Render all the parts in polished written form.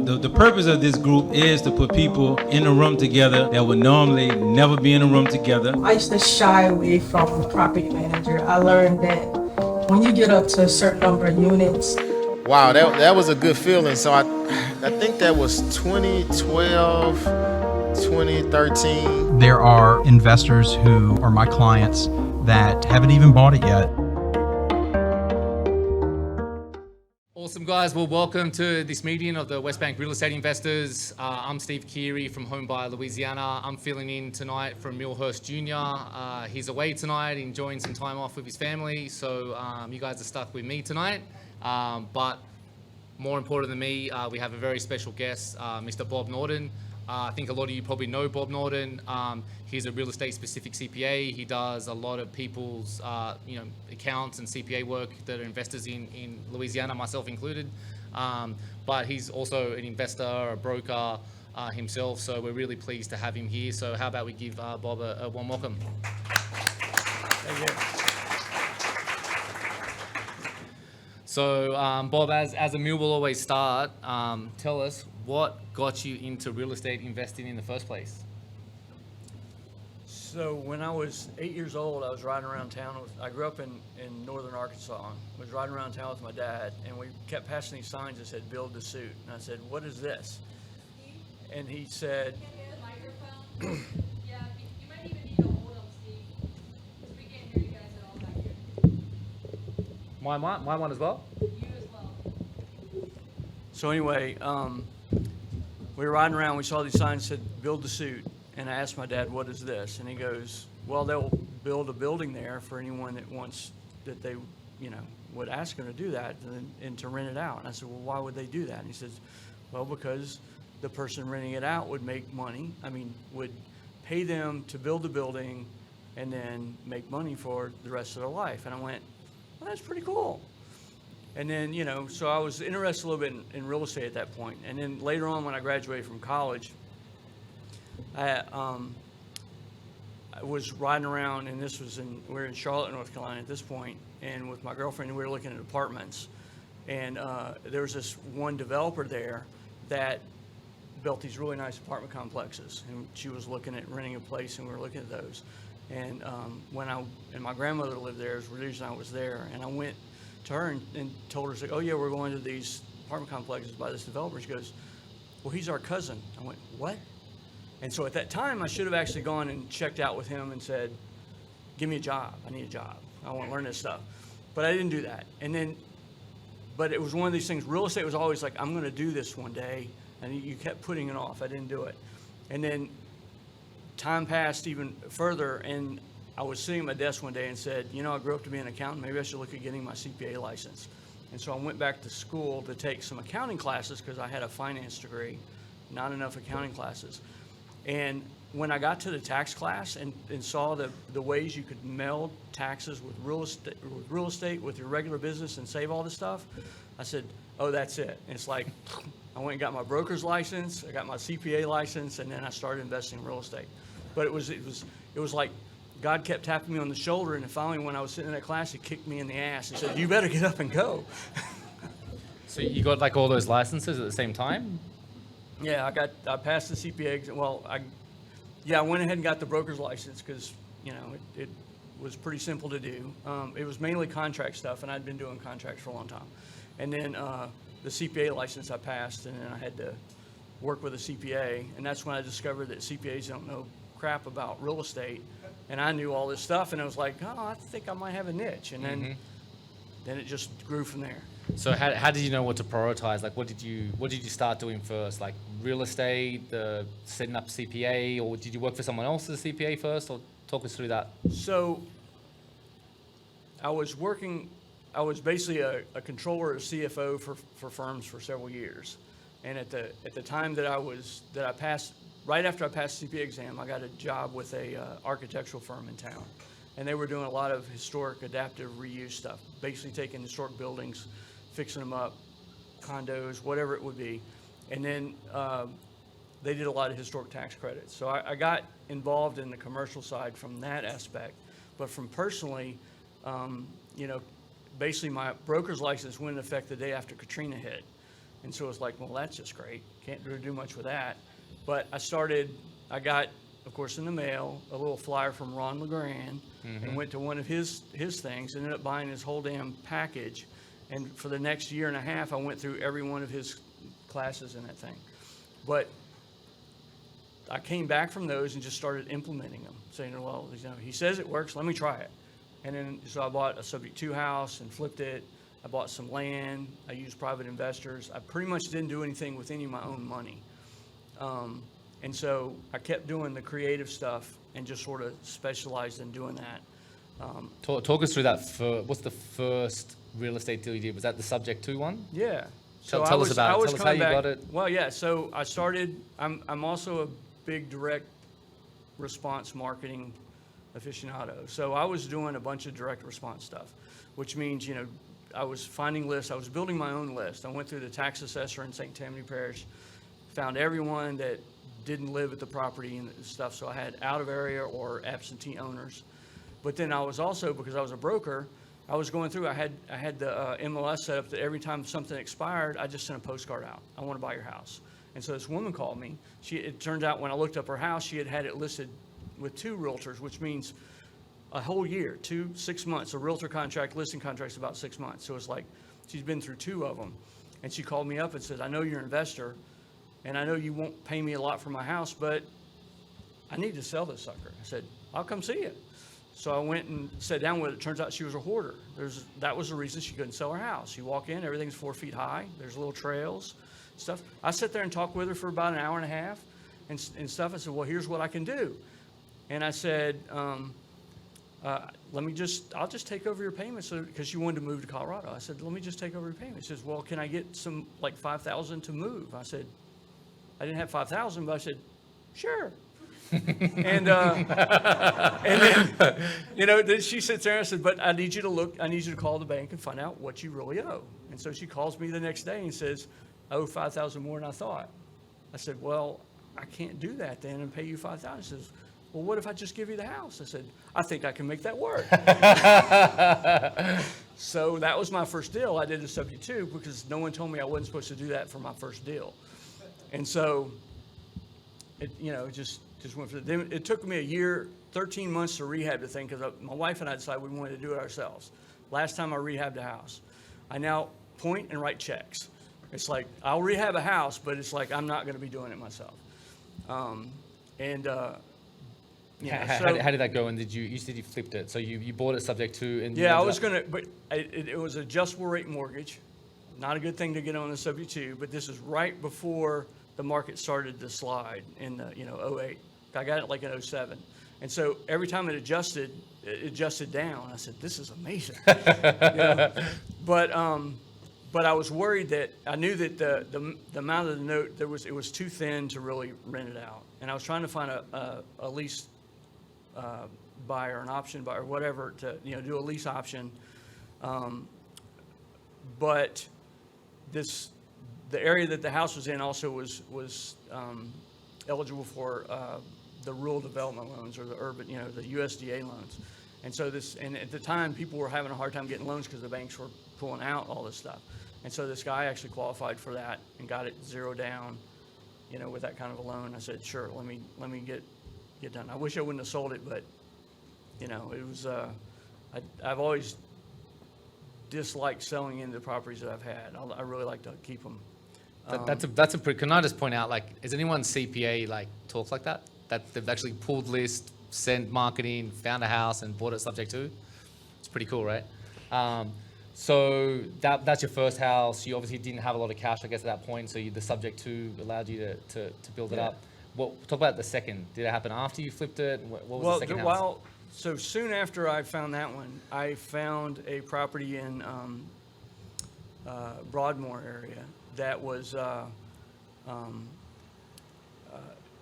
The purpose of this group is to put people in a room together that would normally never be in a room together. I used to shy away from the property manager. I learned that when you get up to a certain number of units. Wow, that was a good feeling. So I think that was 2012, 2013. There are investors who are my clients that haven't even bought it yet. Awesome, guys. Well, welcome to this meeting of the Westbank Real Estate Investors. I'm Steve Keighery from Home Buyer Louisiana. I'm filling in tonight from Millhurst Jr. He's away tonight, enjoying some time off with his family. So you guys are stuck with me tonight. But more important than me, we have a very special guest, Mr. Bob Norton. I think a lot of you probably know Bob Norton. He's a real estate specific CPA. He does a lot of people's accounts and CPA work that are investors in Louisiana, myself included. But he's also an investor, a broker himself. So we're really pleased to have him here. So how about we give Bob a warm welcome. Thank you. So Bob, as a mill will always start, tell us what got you into real estate investing in the first place? So when I was 8 years old, I was riding around town. I grew up in northern Arkansas. I was riding around town with my dad, and we kept passing these signs that said, "Build to suit." And I said, "What is this?" And he said, Can you the microphone? Yeah, you might even need to hold them, Steve, because we can't hear you guys at all back here. My one as well? You as well. so anyway, we were riding around. We saw these signs that said, "Build to suit." And I asked my dad, "What is this?" And he goes, "Well, they'll build a building there for anyone that they would ask them to do that and to rent it out." And I said, "Well, why would they do that?" And he says, "Well, because the person renting it out would make money. Would pay them to build the building and then make money for the rest of their life." And I went, "Well, that's pretty cool." And then, so I was interested a little bit in real estate at that point. And then later on, when I graduated from college, I was riding around, and we're in Charlotte, North Carolina at this point, and with my girlfriend, we were looking at apartments. And there was this one developer there that built these really nice apartment complexes, and she was looking at renting a place, and we were looking at those. And and my grandmother lived there, is the reason I was there, and I went to her and told her, "Oh yeah, we're going to these apartment complexes by this developer." She goes, "Well, he's our cousin." I went, "What?" And so at that time, I should have actually gone and checked out with him and said, "Give me a job. I need a job. I want to learn this stuff." But I didn't do that. But it was one of these things. Real estate was always like, "I'm going to do this one day," and you kept putting it off. I didn't do it. And then time passed even further, and I was sitting at my desk one day and said, "I grew up to be an accountant. Maybe I should look at getting my CPA license." And so I went back to school to take some accounting classes because I had a finance degree, not enough accounting classes. And when I got to the tax class and saw the ways you could meld taxes with real estate with your regular business and save all this stuff, I said, "Oh, that's it." And it's like I went and got my broker's license, I got my CPA license, and then I started investing in real estate. But it was like God kept tapping me on the shoulder, and then finally when I was sitting in that class, he kicked me in the ass. He said, "You better get up and go." So you got like all those licenses at the same time? Yeah, I passed the CPA exam. Well, I went ahead and got the broker's license because, it was pretty simple to do. It was mainly contract stuff, and I'd been doing contracts for a long time. And then the CPA license I passed, and then I had to work with a CPA, and that's when I discovered that CPAs don't know crap about real estate, and I knew all this stuff, and I was like, "Oh, I think I might have a niche," and then it just grew from there. So how did you know what to prioritize? Like, what did you start doing first? Like real estate, setting up CPA, or did you work for someone else as a CPA first? Or talk us through that. So I was basically a controller, a CFO for firms for several years. And at the time that I passed, right after I passed the CPA exam, I got a job with a architectural firm in town. And they were doing a lot of historic adaptive reuse stuff, basically taking historic buildings, fixing them up, condos, whatever it would be. And then they did a lot of historic tax credits. So I got involved in the commercial side from that aspect. But from personally, basically my broker's license went in effect the day after Katrina hit. And so it's like, well, that's just great. Can't do much with that. But I got, of course, in the mail, a little flyer from Ron LeGrand, and went to one of his things, ended up buying his whole damn package. And for the next year and a half, I went through every one of his classes in that thing. But I came back from those and just started implementing them, saying, well, he says it works, let me try it. And then, so I bought a subject to house and flipped it. I bought some land. I used private investors. I pretty much didn't do anything with any of my own money. And so I kept doing the creative stuff and just sort of specialized in doing that. Talk us through that. What's the first real estate deal you did? Was that the subject to one? Yeah. Tell us about it. Tell us how you got it. Well, yeah. So I started. I'm also a big direct response marketing aficionado. So I was doing a bunch of direct response stuff, which means, I was finding lists. I was building my own list. I went through the tax assessor in St. Tammany Parish, found everyone that didn't live at the property and stuff. So I had out of area or absentee owners. But then I was also, because I was a broker, I was going through, I had the MLS set up that every time something expired, I just sent a postcard out. I want to buy your house. And so this woman called me. It turned out when I looked up her house, she had it listed with 2 realtors, which means a whole year, 6 months. A realtor contract, listing contract's about 6 months. So it's like she's been through 2 of them. And she called me up and said, I know you're an investor, and I know you won't pay me a lot for my house, but I need to sell this sucker. I said, I'll come see you. So I went and sat down with her. It turns out she was a hoarder. That was the reason she couldn't sell her house. You walk in, everything's 4 feet high. There's little trails, stuff. I sat there and talked with her for about an hour and a half and stuff. I said, well, here's what I can do. And I said, I'll just take over your payments, because she wanted to move to Colorado. I said, let me just take over your payments. She says, well, can I get some, like $5,000 to move? I said, I didn't have $5,000, but I said, sure. And then, then she sits there and I said, but I need you to call the bank and find out what you really owe. And so she calls me the next day and says, I owe $5,000 more than I thought. I said, well, I can't do that then and pay you $5,000. She says, well, what if I just give you the house? I said, I think I can make that work. So that was my first deal. I did a subject to, because no one told me I wasn't supposed to do that for my first deal. And so it just went for then it took me a year, 13 months to rehab the thing, because my wife and I decided we wanted to do it ourselves. Last time I rehabbed a house. I now point and write checks. It's like, I'll rehab a house, but it's like, I'm not going to be doing it myself. How did that go? And you said you flipped it. So you bought it subject to, and yeah, I was going to, but it was adjustable rate mortgage. Not a good thing to get on the subject to, but this is right before the market started to slide in 08. I got it like in 07. And so every time it adjusted down. I said, this is amazing. But I was worried that I knew that the amount of the note, it was too thin to really rent it out. And I was trying to find a lease buyer, an option buyer, whatever, to do a lease option. But the area that the house was in also was eligible for the rural development loans, or the urban, the USDA loans. And so and at the time, people were having a hard time getting loans because the banks were pulling out all this stuff. And so this guy actually qualified for that and got it 0 down, with that kind of a loan. I said, sure, let me get done. I wish I wouldn't have sold it, but it was I've always disliked selling into the properties that I've had. I really like to keep them. That's a pretty. Can I just point out, like, is anyone CPA talks like that? That they've actually pulled list, sent marketing, found a house, and bought it subject to? It's pretty cool, right? So that's your first house. You obviously didn't have a lot of cash, I guess, at that point. So the subject to allowed you to build it up. Talk about the second. Did it happen after you flipped it? What was the second house? So soon after I found that one, I found a property in Broadmoor area that was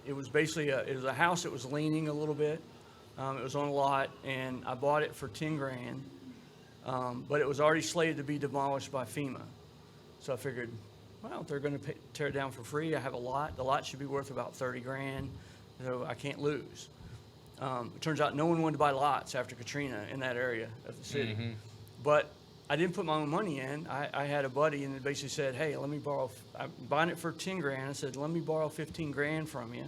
it was basically it was a house that was leaning a little bit. It was on a lot, and I bought it for $10,000, but it was already slated to be demolished by FEMA. So I figured, well, if they're going to tear it down for free, I have a lot. The lot should be worth about $30,000, so I can't lose. It turns out no one wanted to buy lots after Katrina in that area of the city. Mm-hmm. But I didn't put my own money in. I had a buddy and it basically said, hey, let me borrow, I'm buying it for 10 grand. I said, let me borrow 15 grand from you.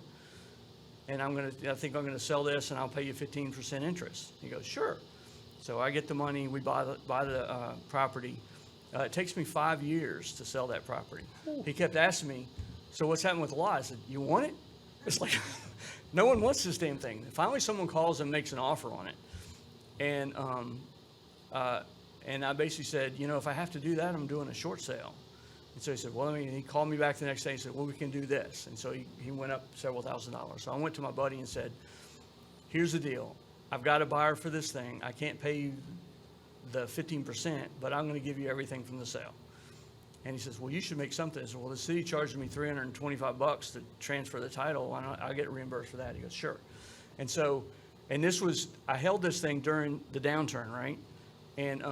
And I think I'm gonna sell this and I'll pay you 15% interest. He goes, sure. So I get the money, we buy the property. It takes me 5 years to sell that property. He kept asking me, so what's happening with the lot? I said, you want it? It's like, no one wants this damn thing. Finally, someone calls and makes an offer on it. And I basically said, you know, if I have to do that, I'm doing a short sale. And so he said, well, he called me back the next day and said, well, we can do this. And so he went up several $1,000s. So I went to my buddy and said, here's the deal. I've got a buyer for this thing. I can't pay you the 15%, but I'm going to give you everything from the sale. And he says, well, you should make something. I said, well, the city charged me $325 to transfer the title. Why not? I'll get reimbursed for that. He goes, sure. And so, and this was, I held this thing during the downturn, right? And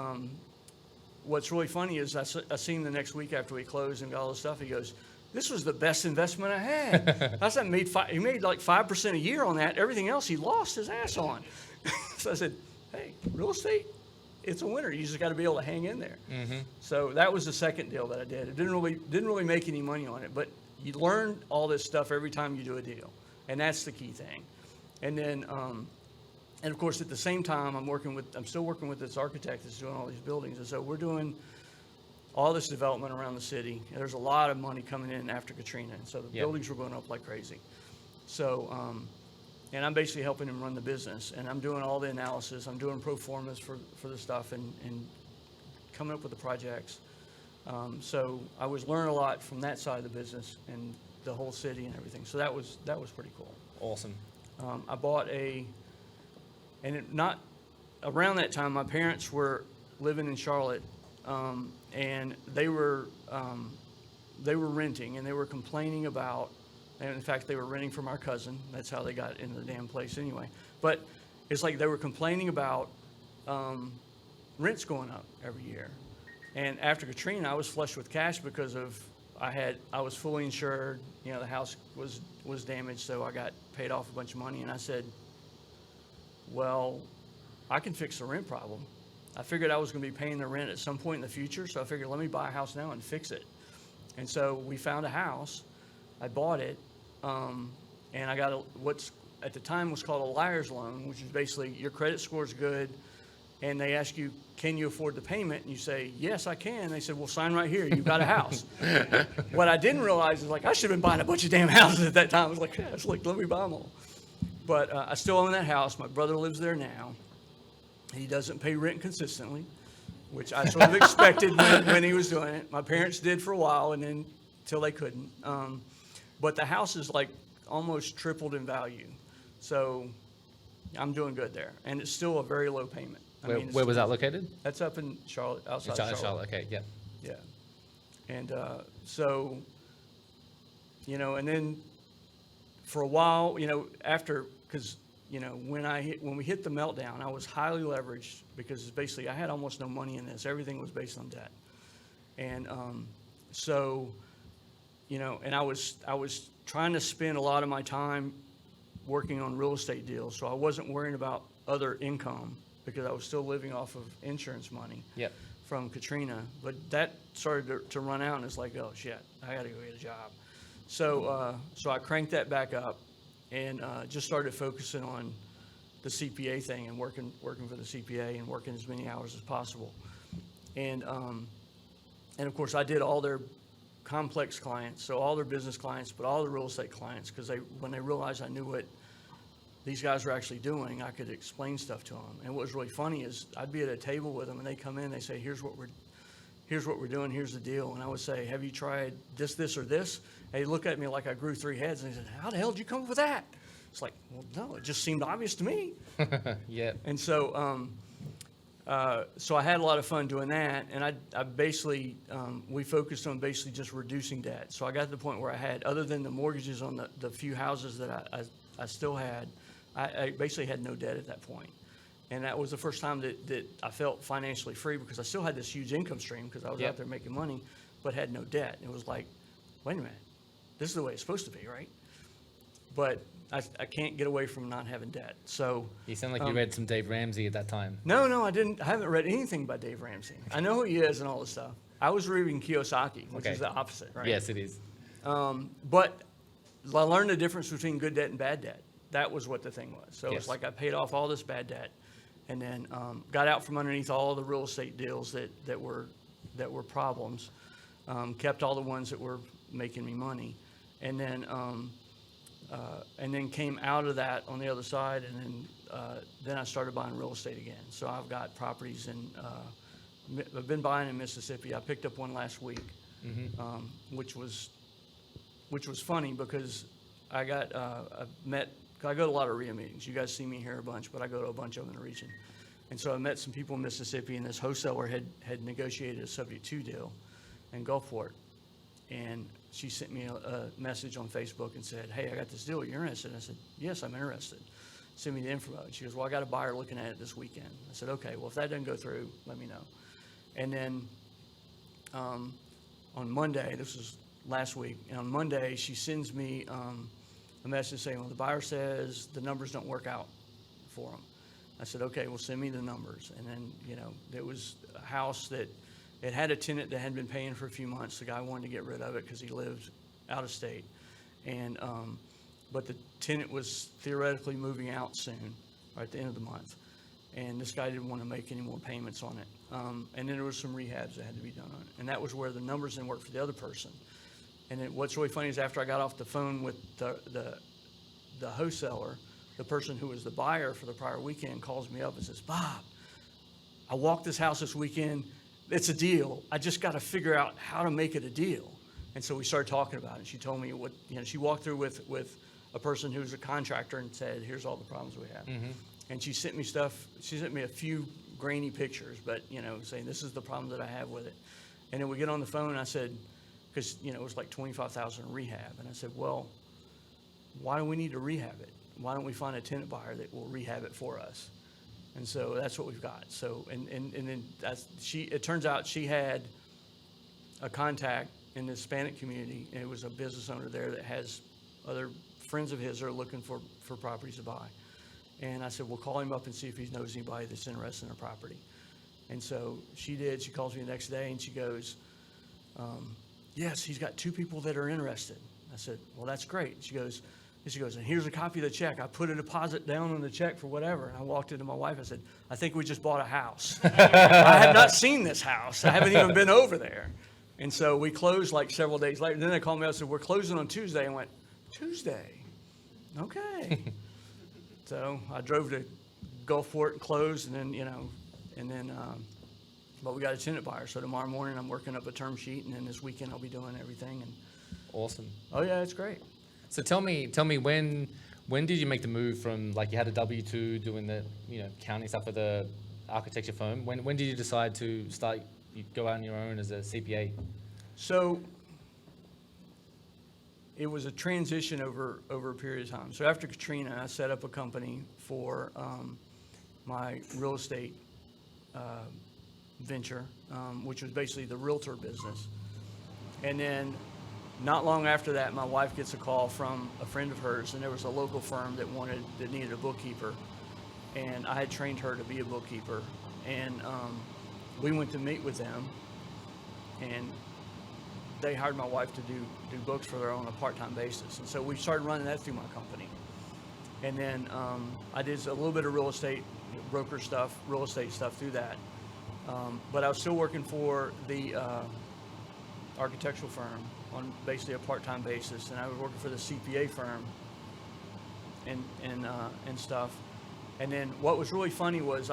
what's really funny is I seen the next week after we closed and got all this stuff, he goes, this was the best investment I had. I said, he made like 5% a year on that. Everything else he lost his ass on. So I said, hey, real estate, it's a winner. You just got to be able to hang in there. Mm-hmm. So that was the second deal that I did. It didn't really make any money on it, but you learn all this stuff every time you do a deal, and that's the key thing. And then, and of course, at the same time, I'm still working with this architect that's doing all these buildings, and so we're doing all this development around the city. And there's a lot of money coming in after Katrina, and so the buildings were going up like crazy. So. And I'm basically helping him run the business, and I'm doing all the analysis. I'm doing pro formas for the stuff and coming up with the projects. So I was learning a lot from that side of the business and the whole city and everything. So that was pretty cool. Awesome. I bought not around that time. My parents were living in Charlotte, and they were renting, and they were complaining about. And in fact, they were renting from our cousin. That's how they got into the damn place anyway. But it's like they were complaining about rents going up every year. And after Katrina, I was flush with cash because of I was fully insured. You know, the house was damaged, so I got paid off a bunch of money. And I said, well, I can fix the rent problem. I figured I was going to be paying the rent at some point in the future, so I figured let me buy a house now and fix it. And so we found a house. I bought it. And I got what's at the time was called a liar's loan, which is basically your credit score is good, and they ask you, can you afford the payment? And you say, yes, I can. They said, well, sign right here. You've got a house. What I didn't realize is like I should have been buying a bunch of damn houses at that time. I was like, let me buy them all. But I still own that house. My brother lives there now. He doesn't pay rent consistently, which I sort of expected when he was doing it. My parents did for a while, and then till they couldn't. But the house is like almost tripled in value. So I'm doing good there. And it's still a very low payment. Where was that located? That's up in Charlotte, outside Charlotte. Okay, yeah. Yeah. And so, you know, and then for a while, you know, because, you know, when we hit the meltdown, I was highly leveraged because basically I had almost no money in this. Everything was based on debt. And so, you know, and I was trying to spend a lot of my time working on real estate deals, so I wasn't worrying about other income because I was still living off of insurance money from Katrina. But that started to run out, and it's like, oh shit, I got to go get a job. So I cranked that back up and just started focusing on the CPA thing and working for the CPA and working as many hours as possible. And of course, I did all their complex clients, so all their business clients, but all the real estate clients, because when they realized I knew what these guys were actually doing, I could explain stuff to them. And what was really funny is I'd be at a table with them, and they come in, they say, here's what we're doing, here's the deal. And I would say, have you tried this, or this? And they look at me like I grew 3 heads, and they said, how the hell did you come up with that? It's like, well, no, it just seemed obvious to me. Yeah. And so, so I had a lot of fun doing that, and I basically, we focused on basically just reducing debt. So I got to the point where I had, other than the mortgages on the few houses that I still had, I basically had no debt at that point. And that was the first time that I felt financially free because I still had this huge income stream because I was out there making money, but had no debt. It was like, wait a minute, this is the way it's supposed to be, right? but I can't get away from not having debt. So You sound like you read some Dave Ramsey at that time. no, I didn't. I haven't read anything by Dave Ramsey. I know who he is and all this stuff. I was reading Kiyosaki, which Okay. is the opposite, right? Yes, it is. But I learned the difference between good debt and bad debt. That was what the thing was. So Yes. it's like I paid off all this bad debt, and then got out from underneath all the real estate deals that were problems. Kept all the ones that were making me money, and then came out of that on the other side, and then I started buying real estate again. So I've got properties in. I've been buying in Mississippi. I picked up one last week, which was funny because I got I go to a lot of REIA meetings. You guys see me here a bunch, but I go to a bunch of them in the region. And so I met some people in Mississippi, and this wholesaler had negotiated a subject-to deal in Gulfport. And she sent me a message on Facebook and said, "Hey, I got this deal. You're interested?" And I said, "Yes, I'm interested. Send me the info." And she goes, "Well, I got a buyer looking at it this weekend." I said, "Okay, well, if that doesn't go through, let me know." And then on Monday, this was last week, and on Monday, she sends me a message saying, "Well, the buyer says the numbers don't work out for them." I said, "Okay, well, send me the numbers." And then, there was a house that it had a tenant that hadn't been paying for a few months. The guy wanted to get rid of it because he lived out of state. And, but the tenant was theoretically moving out soon, or at the end of the month. And this guy didn't want to make any more payments on it. And then there was some rehabs that had to be done on it. And that was where the numbers didn't work for the other person. And then what's really funny is after I got off the phone with the wholesaler, the person who was the buyer for the prior weekend calls me up and says, "Bob, I walked this house this weekend. It's a deal. I just got to figure out how to make it a deal." And so we started talking about it. She told me what, she walked through with a person who's a contractor and said, "Here's all the problems we have." And she sent me stuff. She sent me a few grainy pictures, but, saying this is the problem that I have with it. And then we get on the phone and I said, because, it was like $25,000 in rehab. And I said, "Well, why do we need to rehab it? Why don't we find a tenant buyer that will rehab it for us?" And so that's what we've got. So, and then it turns out she had a contact in the Hispanic community, and it was a business owner there that has other friends of his that are looking for properties to buy. And I said, "Well, call him up and see if he knows anybody that's interested in a property." And so she did. She calls me the next day and she goes, "Yes, he's got 2 people that are interested." I said, "Well, that's great." She goes, "And here's a copy of the check. I put a deposit down on the check for whatever." And I walked into my wife and said, "I think we just bought a house." I have not seen this house. I haven't even been over there. And so we closed like several days later. Then they called me up and said, "We're closing on Tuesday." I went, "Tuesday? Okay." So I drove to Gulfport and closed, and then, but we got a tenant buyer. So tomorrow morning I'm working up a term sheet, and then this weekend I'll be doing everything. And Awesome. oh yeah, it's great. So tell me when did you make the move from, like, you had a W-2 doing the, accounting stuff for the architecture firm. When did you decide to go out on your own as a CPA? So it was a transition over a period of time. So after Katrina, I set up a company for my real estate venture, which was basically the realtor business. And then not long after that, my wife gets a call from a friend of hers, and there was a local firm that needed a bookkeeper. And I had trained her to be a bookkeeper. And we went to meet with them, and they hired my wife to do books for her on a part-time basis. And so we started running that through my company. And then I did a little bit of real estate stuff through that. But I was still working for the architectural firm on basically a part-time basis, and I was working for the CPA firm and stuff. And then what was really funny was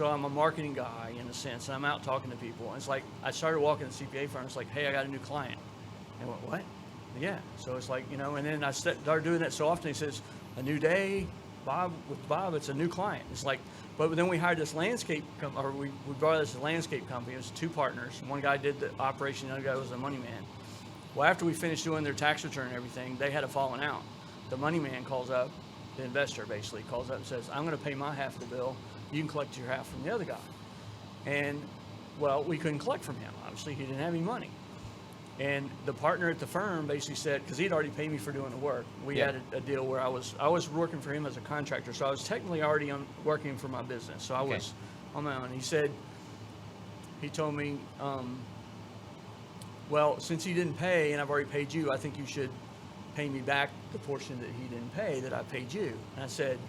I'm a marketing guy in a sense, and I'm out talking to people. And it's like I started walking the CPA firm. It's like, "Hey, I got a new client." And I went, "What?" Yeah. So it's like, and then I started doing that so often. He says, "A new day, Bob, it's a new client." It's like, but then we hired this landscape we brought this landscape company. It was 2 partners. One guy did the operation, the other guy was the money man. Well, after we finished doing their tax return and everything, they had a falling out. The money man calls up, the investor basically calls up and says, "I'm going to pay my half of the bill. You can collect your half from the other guy." And, well, we couldn't collect from him. Obviously, he didn't have any money. And the partner at the firm basically said, because he'd already paid me for doing the work, we Yeah. had a deal where I was working for him as a contractor, so I was technically already working for my business, so I Okay. was on my own. He told me, well, since he didn't pay and I've already paid you, I think you should pay me back the portion that he didn't pay that I paid you. And I said,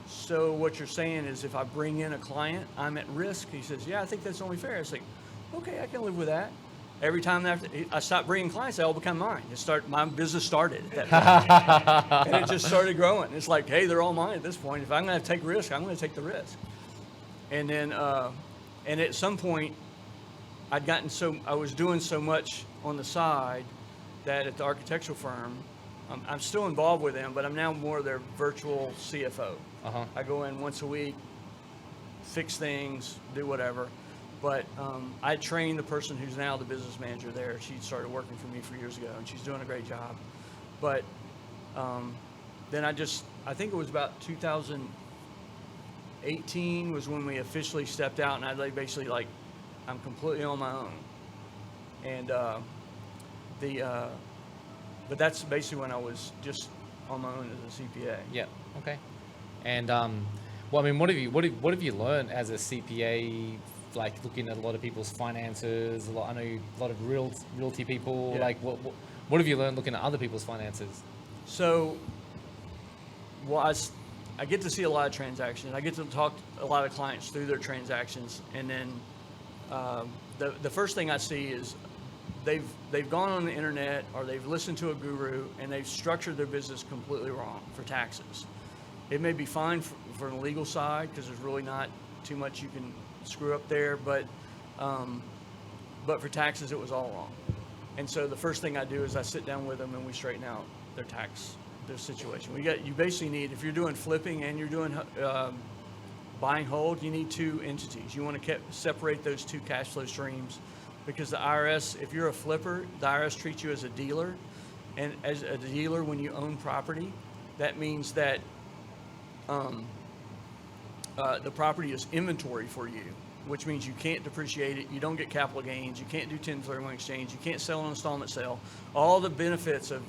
so what you're saying is if I bring in a client, I'm at risk? He says, yeah, I think that's only fair. I was like, okay, I can live with that. Every time after I stopped bringing clients, they all become mine. My business started at that point. And it just started growing. It's like, hey, they're all mine at this point. If I'm going to take risk, I'm going to take the risk. And then, and at some point, I was doing so much on the side that at the architectural firm, I'm still involved with them, but I'm now more their virtual CFO. Uh-huh. I go in once a week, fix things, do whatever. But I trained the person who's now the business manager there. She started working for me 4 years ago, and she's doing a great job. But then I think it was about 2018 was when we officially stepped out, and I basically I'm completely on my own. And but that's basically when I was just on my own as a CPA. Yeah. Okay. And well, I mean, what have you learned as a CPA? Like looking at a lot of people's finances. I know a lot of realty people. Yeah. Like, what have you learned looking at other people's finances? So, well, I get to see a lot of transactions. I get to talk to a lot of clients through their transactions, and then the first thing I see is they've gone on the internet or they've listened to a guru and they've structured their business completely wrong for taxes. It may be fine for the legal side because there's really not too much you can screw up there, but for taxes it was all wrong. And so the first thing I do is I sit down with them and we straighten out their situation. You basically need, if you're doing flipping and you're doing buy and hold, you need two entities. You want to separate those two cash flow streams, because the IRS, if you're a flipper, the IRS treats you as a dealer, and as a dealer, when you own property, that means that the property is inventory for you, which means you can't depreciate it, you don't get capital gains, you can't do 1031 exchange, you can't sell an installment sale. All the benefits of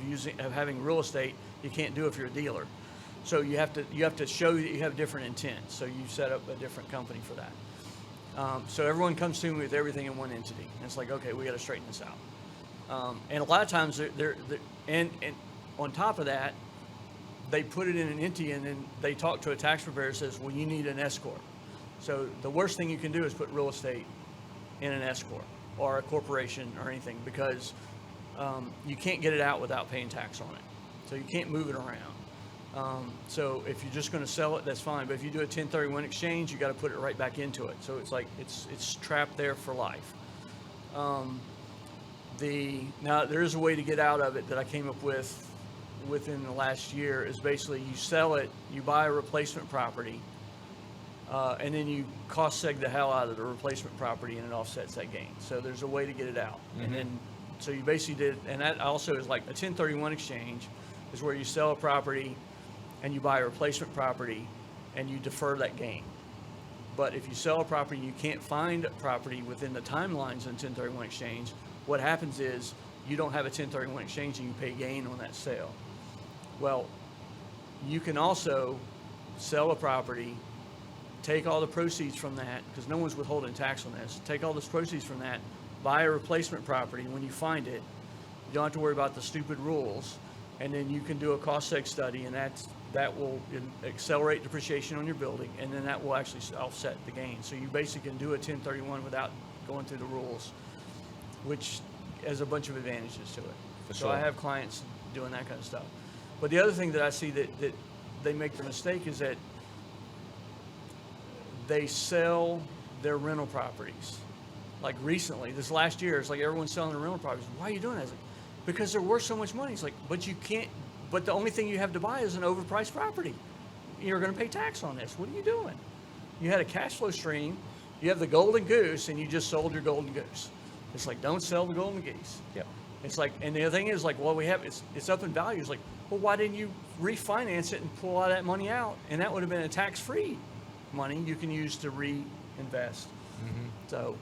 having real estate, you can't do if you're a dealer. So you have to show that you have different intent. So you set up a different company for that. So everyone comes to me with everything in one entity, and it's like, okay, we got to straighten this out. And a lot of times and on top of that, they put it in an entity, and then they talk to a tax preparer and says, well, you need an S corp. So the worst thing you can do is put real estate in an S corp or a corporation or anything, because you can't get it out without paying tax on it. So you can't move it around. So if you're just going to sell it, that's fine. But if you do a 1031 exchange, you got to put it right back into it. So it's like it's trapped there for life. Now there is a way to get out of it that I came up with within the last year. Is basically you sell it, you buy a replacement property, and then you cost seg the hell out of the replacement property, and it offsets that gain. So there's a way to get it out. Mm-hmm. And then so you basically did, and that also is like a 1031 exchange is where you sell a property and you buy a replacement property and you defer that gain. But if you sell a property and you can't find a property within the timelines in 1031 exchange, what happens is you don't have a 1031 exchange and you pay gain on that sale. Well, you can also sell a property, take all the proceeds from that, because no one's withholding tax on this, take all the proceeds from that, buy a replacement property. When you find it, you don't have to worry about the stupid rules, and then you can do a cost seg study, and that will accelerate depreciation on your building, and then that will actually offset the gain. So you basically can do a 1031 without going through the rules, which has a bunch of advantages to it. For So sure. I have clients doing that kind of stuff. But the other thing that I see that they make the mistake is that they sell their rental properties. Like recently, this last year, it's like everyone's selling their rental properties. Why are you doing that? It's like, because they're worth so much money. It's like, but you can't, but the only thing you have to buy is an overpriced property. You're going to pay tax on this. What are you doing? You had a cash flow stream, you have the golden goose, and you just sold your golden goose. It's like, don't sell the golden geese. Yep. It's like, and the other thing is like, well, it's up in value. It's like, well, why didn't you refinance it and pull all that money out? And that would have been a tax-free money you can use to reinvest. Mm-hmm. So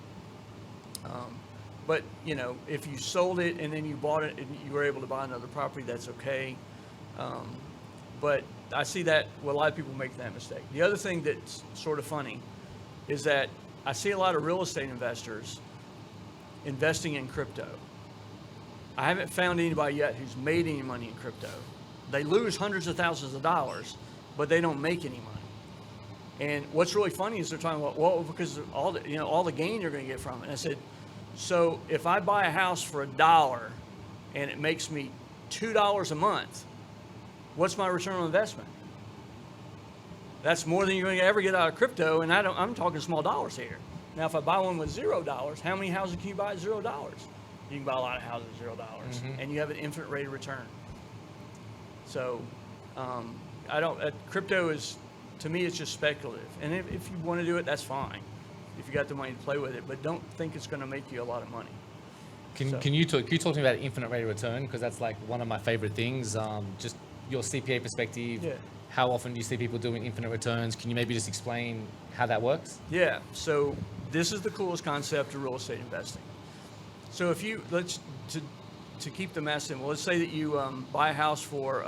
But, you know, if you sold it and then you bought it and you were able to buy another property, that's okay. But I see that, well, a lot of people make that mistake. The other thing that's sort of funny is that I see a lot of real estate investors investing in crypto. I haven't found anybody yet who's made any money in crypto. They lose hundreds of thousands of dollars, but they don't make any money. And what's really funny is they're talking about, well, because of all the, you know, all the gain you're going to get from it. And I said, so if I buy a house for $1 and it makes me $2 a month, what's my return on investment? That's more than you're going to ever get out of crypto, and I'm talking small dollars here. Now, if I buy one with $0, how many houses can you buy at $0? You can buy a lot of houses at $0, and you have an infinite rate of return. So, crypto is, to me, it's just speculative. And if you want to do it, that's fine. If you got the money to play with it, but don't think it's going to make you a lot of money. Can you talk to me about infinite rate of return? Because that's like one of my favorite things. Just your CPA perspective. Yeah. How often do you see people doing infinite returns? Can you maybe just explain how that works? Yeah. So this is the coolest concept of real estate investing. So if you to keep the math simple, let's say that you buy a house for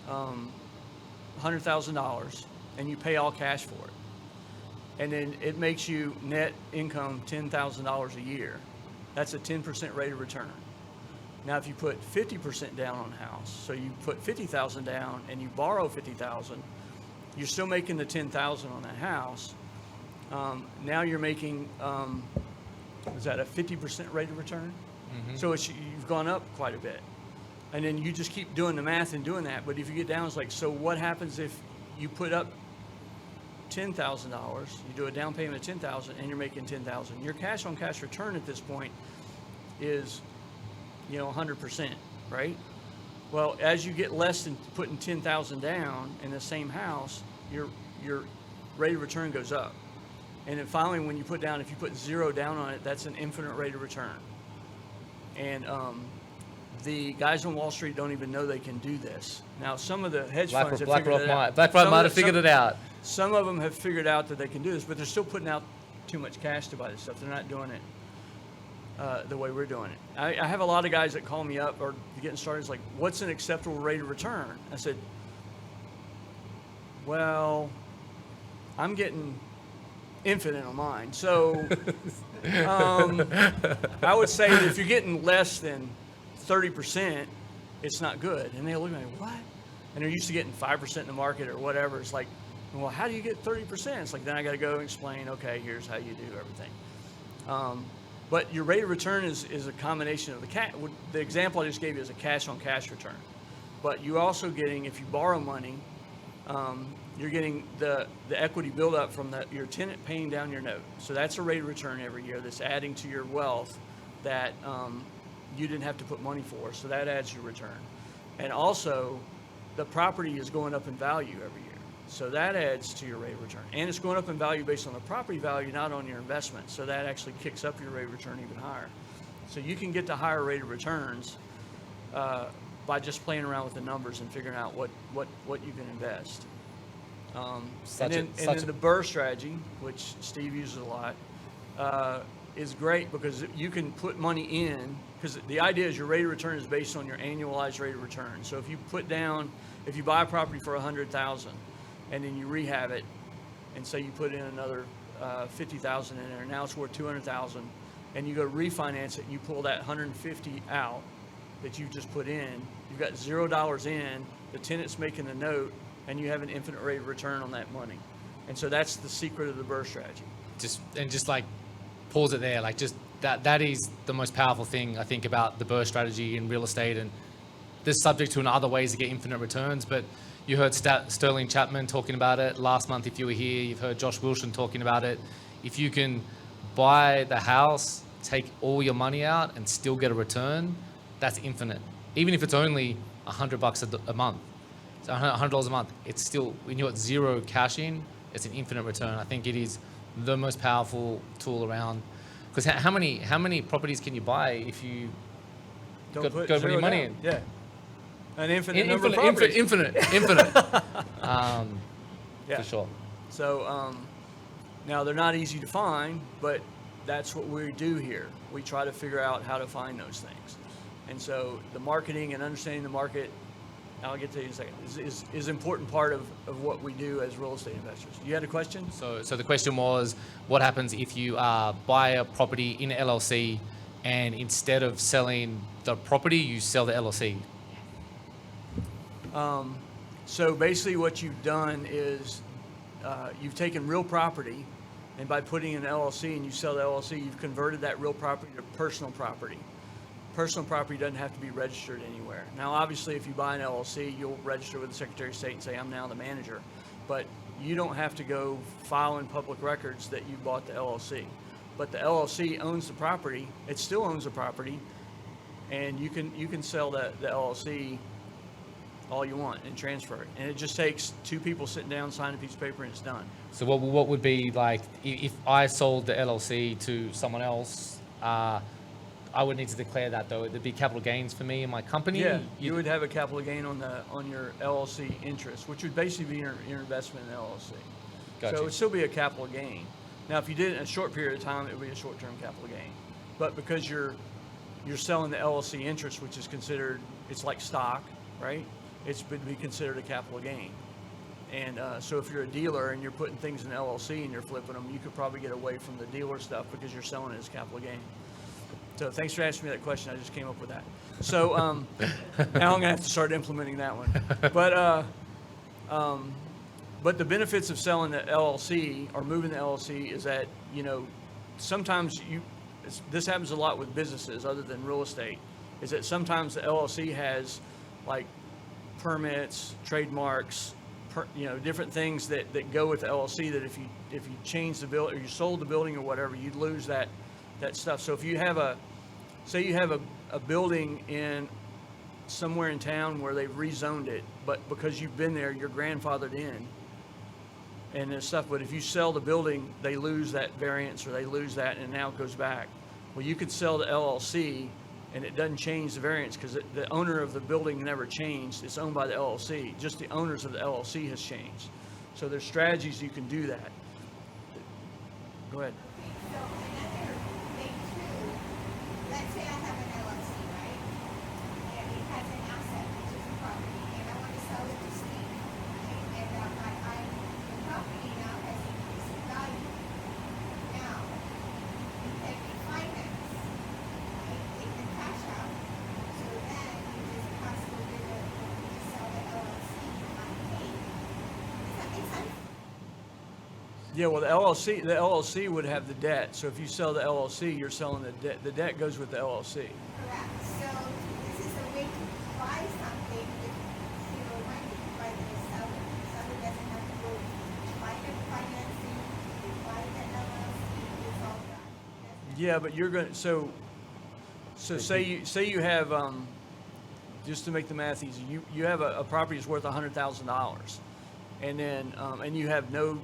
$100,000 and you pay all cash for it. And then it makes you net income $10,000 a year. That's a 10% rate of return. Now, if you put 50% down on a house, so you put $50,000 down and you borrow $50,000, you're still making the $10,000 on that house. Now you're making, is that a 50% rate of return? So you've gone up quite a bit. And then you just keep doing the math and doing that. But if you get down, it's like, so what happens if you put up $10,000, you do a down payment of $10,000 and you're making $10,000. Your cash on cash return at this point is, 100%, right? Well, as you get less than putting $10,000 down in the same house, your rate of return goes up. And then finally, when you put down, if you put $0 down on it, that's an infinite rate of return. And the guys on Wall Street don't even know they can do this. Now, some of the hedge funds have figured it out. BlackRock might have figured it out. Some of them have figured out that they can do this, but they're still putting out too much cash to buy this stuff. They're not doing it the way we're doing it. I have a lot of guys that call me up or getting started. It's like, what's an acceptable rate of return? I said, well, I'm getting infinite on mine. So I would say that if you're getting less than 30%, it's not good. And they look at me, what? And they're used to getting 5% in the market or whatever. It's like, well, how do you get 30%? It's like, then I got to go and explain, okay, here's how you do everything. But your rate of return is a combination of the example I just gave you is a cash on cash return. But you're also getting, if you borrow money, you're getting the equity buildup from your tenant paying down your note. So that's a rate of return every year that's adding to your wealth that you didn't have to put money for. So that adds your return. And also, the property is going up in value every year. So that adds to your rate of return. And it's going up in value based on the property value, not on your investment. So that actually kicks up your rate of return even higher. So you can get to higher rate of returns by just playing around with the numbers and figuring out what you can invest. And then the BRRRR strategy, which Steve uses a lot, is great because you can put money in, because the idea is your rate of return is based on your annualized rate of return. So if you buy a property for $100,000 and then you rehab it, and say you put in another $50,000 in there, now it's worth $200,000, and you go refinance it and you pull that $150 out that you just put in, you've got $0 in, the tenant's making the note, and you have an infinite rate of return on that money. And so that's the secret of the BRRRR strategy. Just like pause it there, like just that is the most powerful thing I think about the BRRRR strategy in real estate. And there's subject to other ways to get infinite returns, but you heard Sterling Chapman talking about it last month. If you were here, you've heard Josh Wilson talking about it. If you can buy the house, take all your money out and still get a return, that's infinite. Even if it's only $100 a month. So $100 a month, it's still, when you're at zero cash in, it's an infinite return. I think it is the most powerful tool around. Because how many properties can you buy if you go put your money in? Yeah, an infinite number of properties. Infinite. Yeah. For sure. So now they're not easy to find, but that's what we do here. We try to figure out how to find those things. And so the marketing and understanding the market, I'll get to you in a second, is an important part of what we do as real estate investors. You had a question? So the question was, what happens if you buy a property in LLC and instead of selling the property, you sell the LLC? So basically what you've done is you've taken real property, and by putting in an LLC and you sell the LLC, you've converted that real property to personal property. Personal property doesn't have to be registered anywhere. Now, obviously, if you buy an LLC, you'll register with the Secretary of State and say, I'm now the manager. But you don't have to go file in public records that you bought the LLC. But the LLC owns the property. It still owns the property, and you can sell the LLC all you want and transfer it. And it just takes two people sitting down, sign a piece of paper, and it's done. So what would be like if I sold the LLC to someone else? I would need to declare that, though. It'd be capital gains for me and my company. Yeah, you would have a capital gain on your LLC interest, which would basically be your investment in the LLC. Gotcha. So it would still be a capital gain. Now, if you did it in a short period of time, it would be a short-term capital gain. But because you're selling the LLC interest, which is considered, it's like stock, right? It's would be considered a capital gain. And so if you're a dealer and you're putting things in LLC and you're flipping them, you could probably get away from the dealer stuff because you're selling it as capital gain. So thanks for asking me that question. I just came up with that. So now I'm gonna have to start implementing that one. But the benefits of selling the LLC or moving the LLC is that, sometimes this happens a lot with businesses other than real estate, is that sometimes the LLC has like permits, trademarks, different things that go with the LLC that if you change the building or you sold the building or whatever, you'd lose that stuff. So if you have say you have a building in somewhere in town where they've rezoned it, but because you've been there, you're grandfathered in and there's stuff, but if you sell the building, they lose that variance or they lose that and now it goes back. Well, you could sell the LLC and it doesn't change the variance because the owner of the building never changed. It's owned by the LLC. Just the owners of the LLC has changed. So there's strategies you can do that. Go ahead. So another thing too, let's say I have an LLC, right? And it has an asset, which is a property, and I want to sell it to Steve, right? And the property now has increased in value. Now, you can refinance, right? Take the cash out, so then you just possibly sell the LLC unpaid. Does that make sense? Yeah, well, the LLC would have the debt. So if you sell the LLC, you're selling the debt. The debt goes with the LLC. Correct. So this is a way to buy something with zero money by the seller. The seller doesn't have to go buy the financing, buy the LLC, it's all done. Yeah, but you're going to, so say you have, just to make the math easy, you have a property that's worth $100,000 and then, and you have no,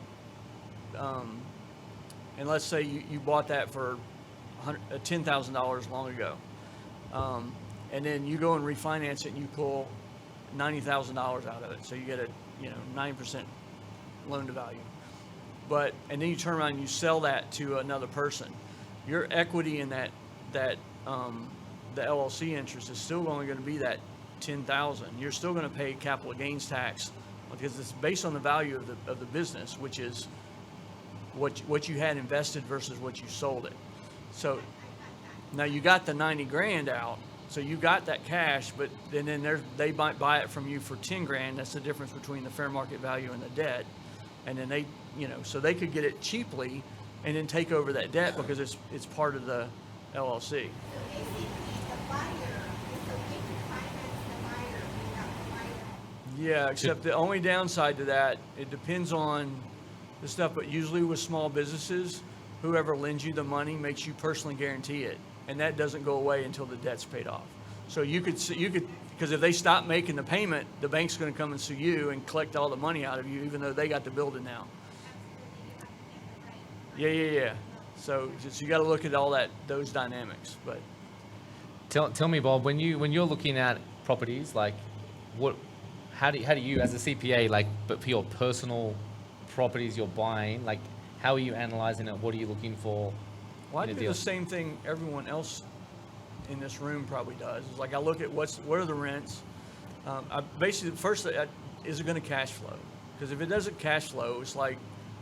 and let's say you bought that for $10,000 long ago. And then you go and refinance it and you pull $90,000 out of it. So you get a 9% loan to value. And then you turn around and you sell that to another person. Your equity in the LLC interest is still only going to be that $10,000. You're still going to pay capital gains tax because it's based on the value of the business, which is what you had invested versus what you sold it. So now you got the 90 grand out, so you got that cash, but then they might buy it from you for 10 grand. That's the difference between the fair market value and the debt. And then they, so they could get it cheaply and then take over that debt because it's part of the LLC. So basically, the buyer is a way to finance the buyer without the buyer. Yeah, except the only downside to that, it depends on the stuff, but usually with small businesses, whoever lends you the money makes you personally guarantee it, and that doesn't go away until the debt's paid off. So you could, because if they stop making the payment, the bank's going to come and sue you and collect all the money out of you, even though they got the building now. Yeah. So you got to look at all those dynamics. But Tell me, Bob, when you're looking at properties, like how do you as a CPA, like, but for your personal properties you're buying, like how are you analyzing it? What are you looking for Well, I in a do deal? the same thing everyone else in this room probably does. It's like I look at what are the rents. I basically first, is it going to cash flow? Because if it doesn't cash flow, it's like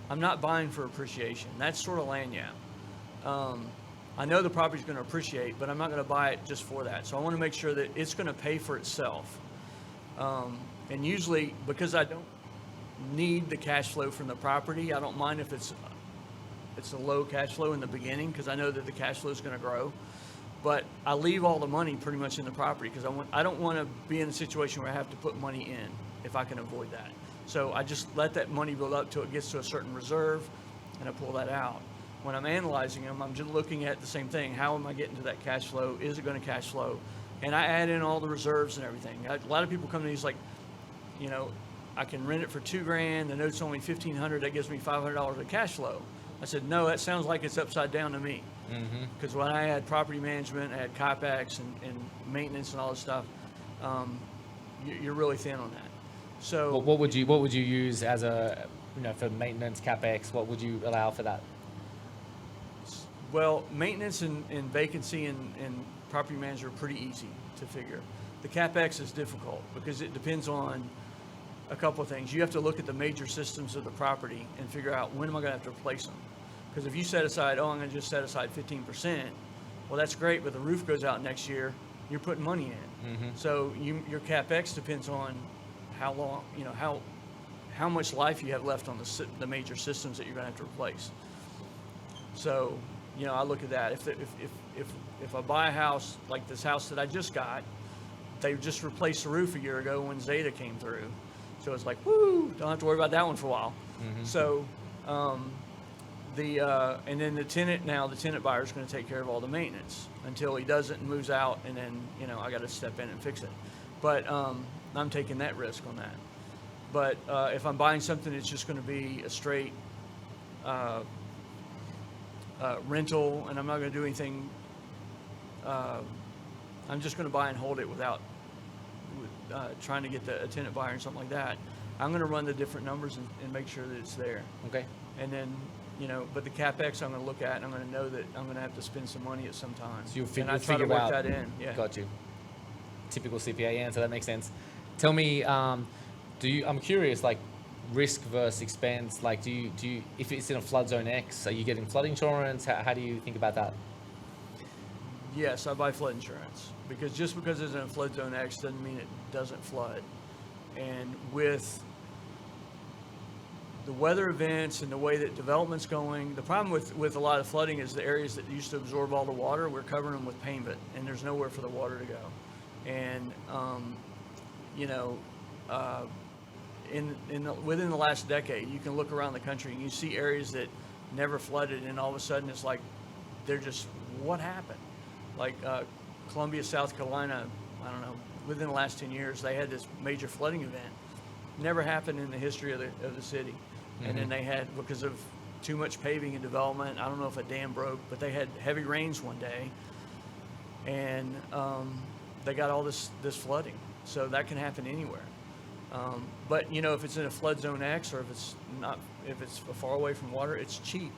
I'm not buying for appreciation. That's sort of lagniappe. I know the property's going to appreciate, but I'm not going to buy it just for that. So I want to make sure that it's going to pay for itself. And usually, because I don't need the cash flow from the property, I don't mind if it's a low cash flow in the beginning, because I know that the cash flow is going to grow. But I leave all the money pretty much in the property, because I don't want to be in a situation where I have to put money in if I can avoid that. So I just let that money build up till it gets to a certain reserve, and I pull that out. When I'm analyzing them, I'm just looking at the same thing. How am I getting to that cash flow? Is it going to cash flow? And I add in all the reserves and everything. A lot of people come to these like, you know, I can rent it for $2,000. The note's only $1,500. That gives me $500 of cash flow. I said, no, that sounds like it's upside down to me. Because when I had property management, I had CapEx and maintenance and all this stuff, you're really thin on that. So What would you use as a, for maintenance, CapEx? What would you allow for that? Well, maintenance and vacancy and property manager are pretty easy to figure. The CapEx is difficult because it depends on a couple of things. You have to look at the major systems of the property and figure out when am I going to have to replace them. Because if you set aside, I'm going to just set aside 15%, well, that's great, but the roof goes out next year, you're putting money in. So your CapEx depends on how long, how much life you have left on the major systems that you're going to have to replace. So, I look at that. If I buy a house like this house that I just got, they just replaced the roof a year ago when Zeta came through. So it's like, woo, don't have to worry about that one for a while. So, and then the tenant buyer is going to take care of all the maintenance until he doesn't and moves out, and then, I got to step in and fix it. But I'm taking that risk on that. But if I'm buying something that's just going to be a straight rental, and I'm not going to do anything, I'm just going to buy and hold it without trying to get a tenant buyer and something like that. I'm going to run the different numbers and make sure that it's there. Okay. And then, but the CapEx I'm going to look at, and I'm going to know that I'm going to have to spend some money at some time. So you'll and I try to figure work out that in. Yeah. Got you. Typical CPA answer. That makes sense. Tell me, I'm curious, like risk versus expense. Like, do you if it's in a flood zone X, are you getting flood insurance? How do you think about that? Yes, I buy flood insurance because just because it's in a flood zone X doesn't mean it doesn't flood. And with the weather events and the way that development's going, the problem with a lot of flooding is the areas that used to absorb all the water, we're covering them with pavement, and there's nowhere for the water to go. And within the last decade, you can look around the country and you see areas that never flooded, and all of a sudden it's like they're just, what happened? Like Columbia, South Carolina, I don't know, within the last 10 years, they had this major flooding event. Never happened in the history of the city. And then they had, because of too much paving and development, I don't know if a dam broke, but they had heavy rains one day, and they got all this flooding. So that can happen anywhere. But if it's in a flood zone X, or if it's far away from water, it's cheap.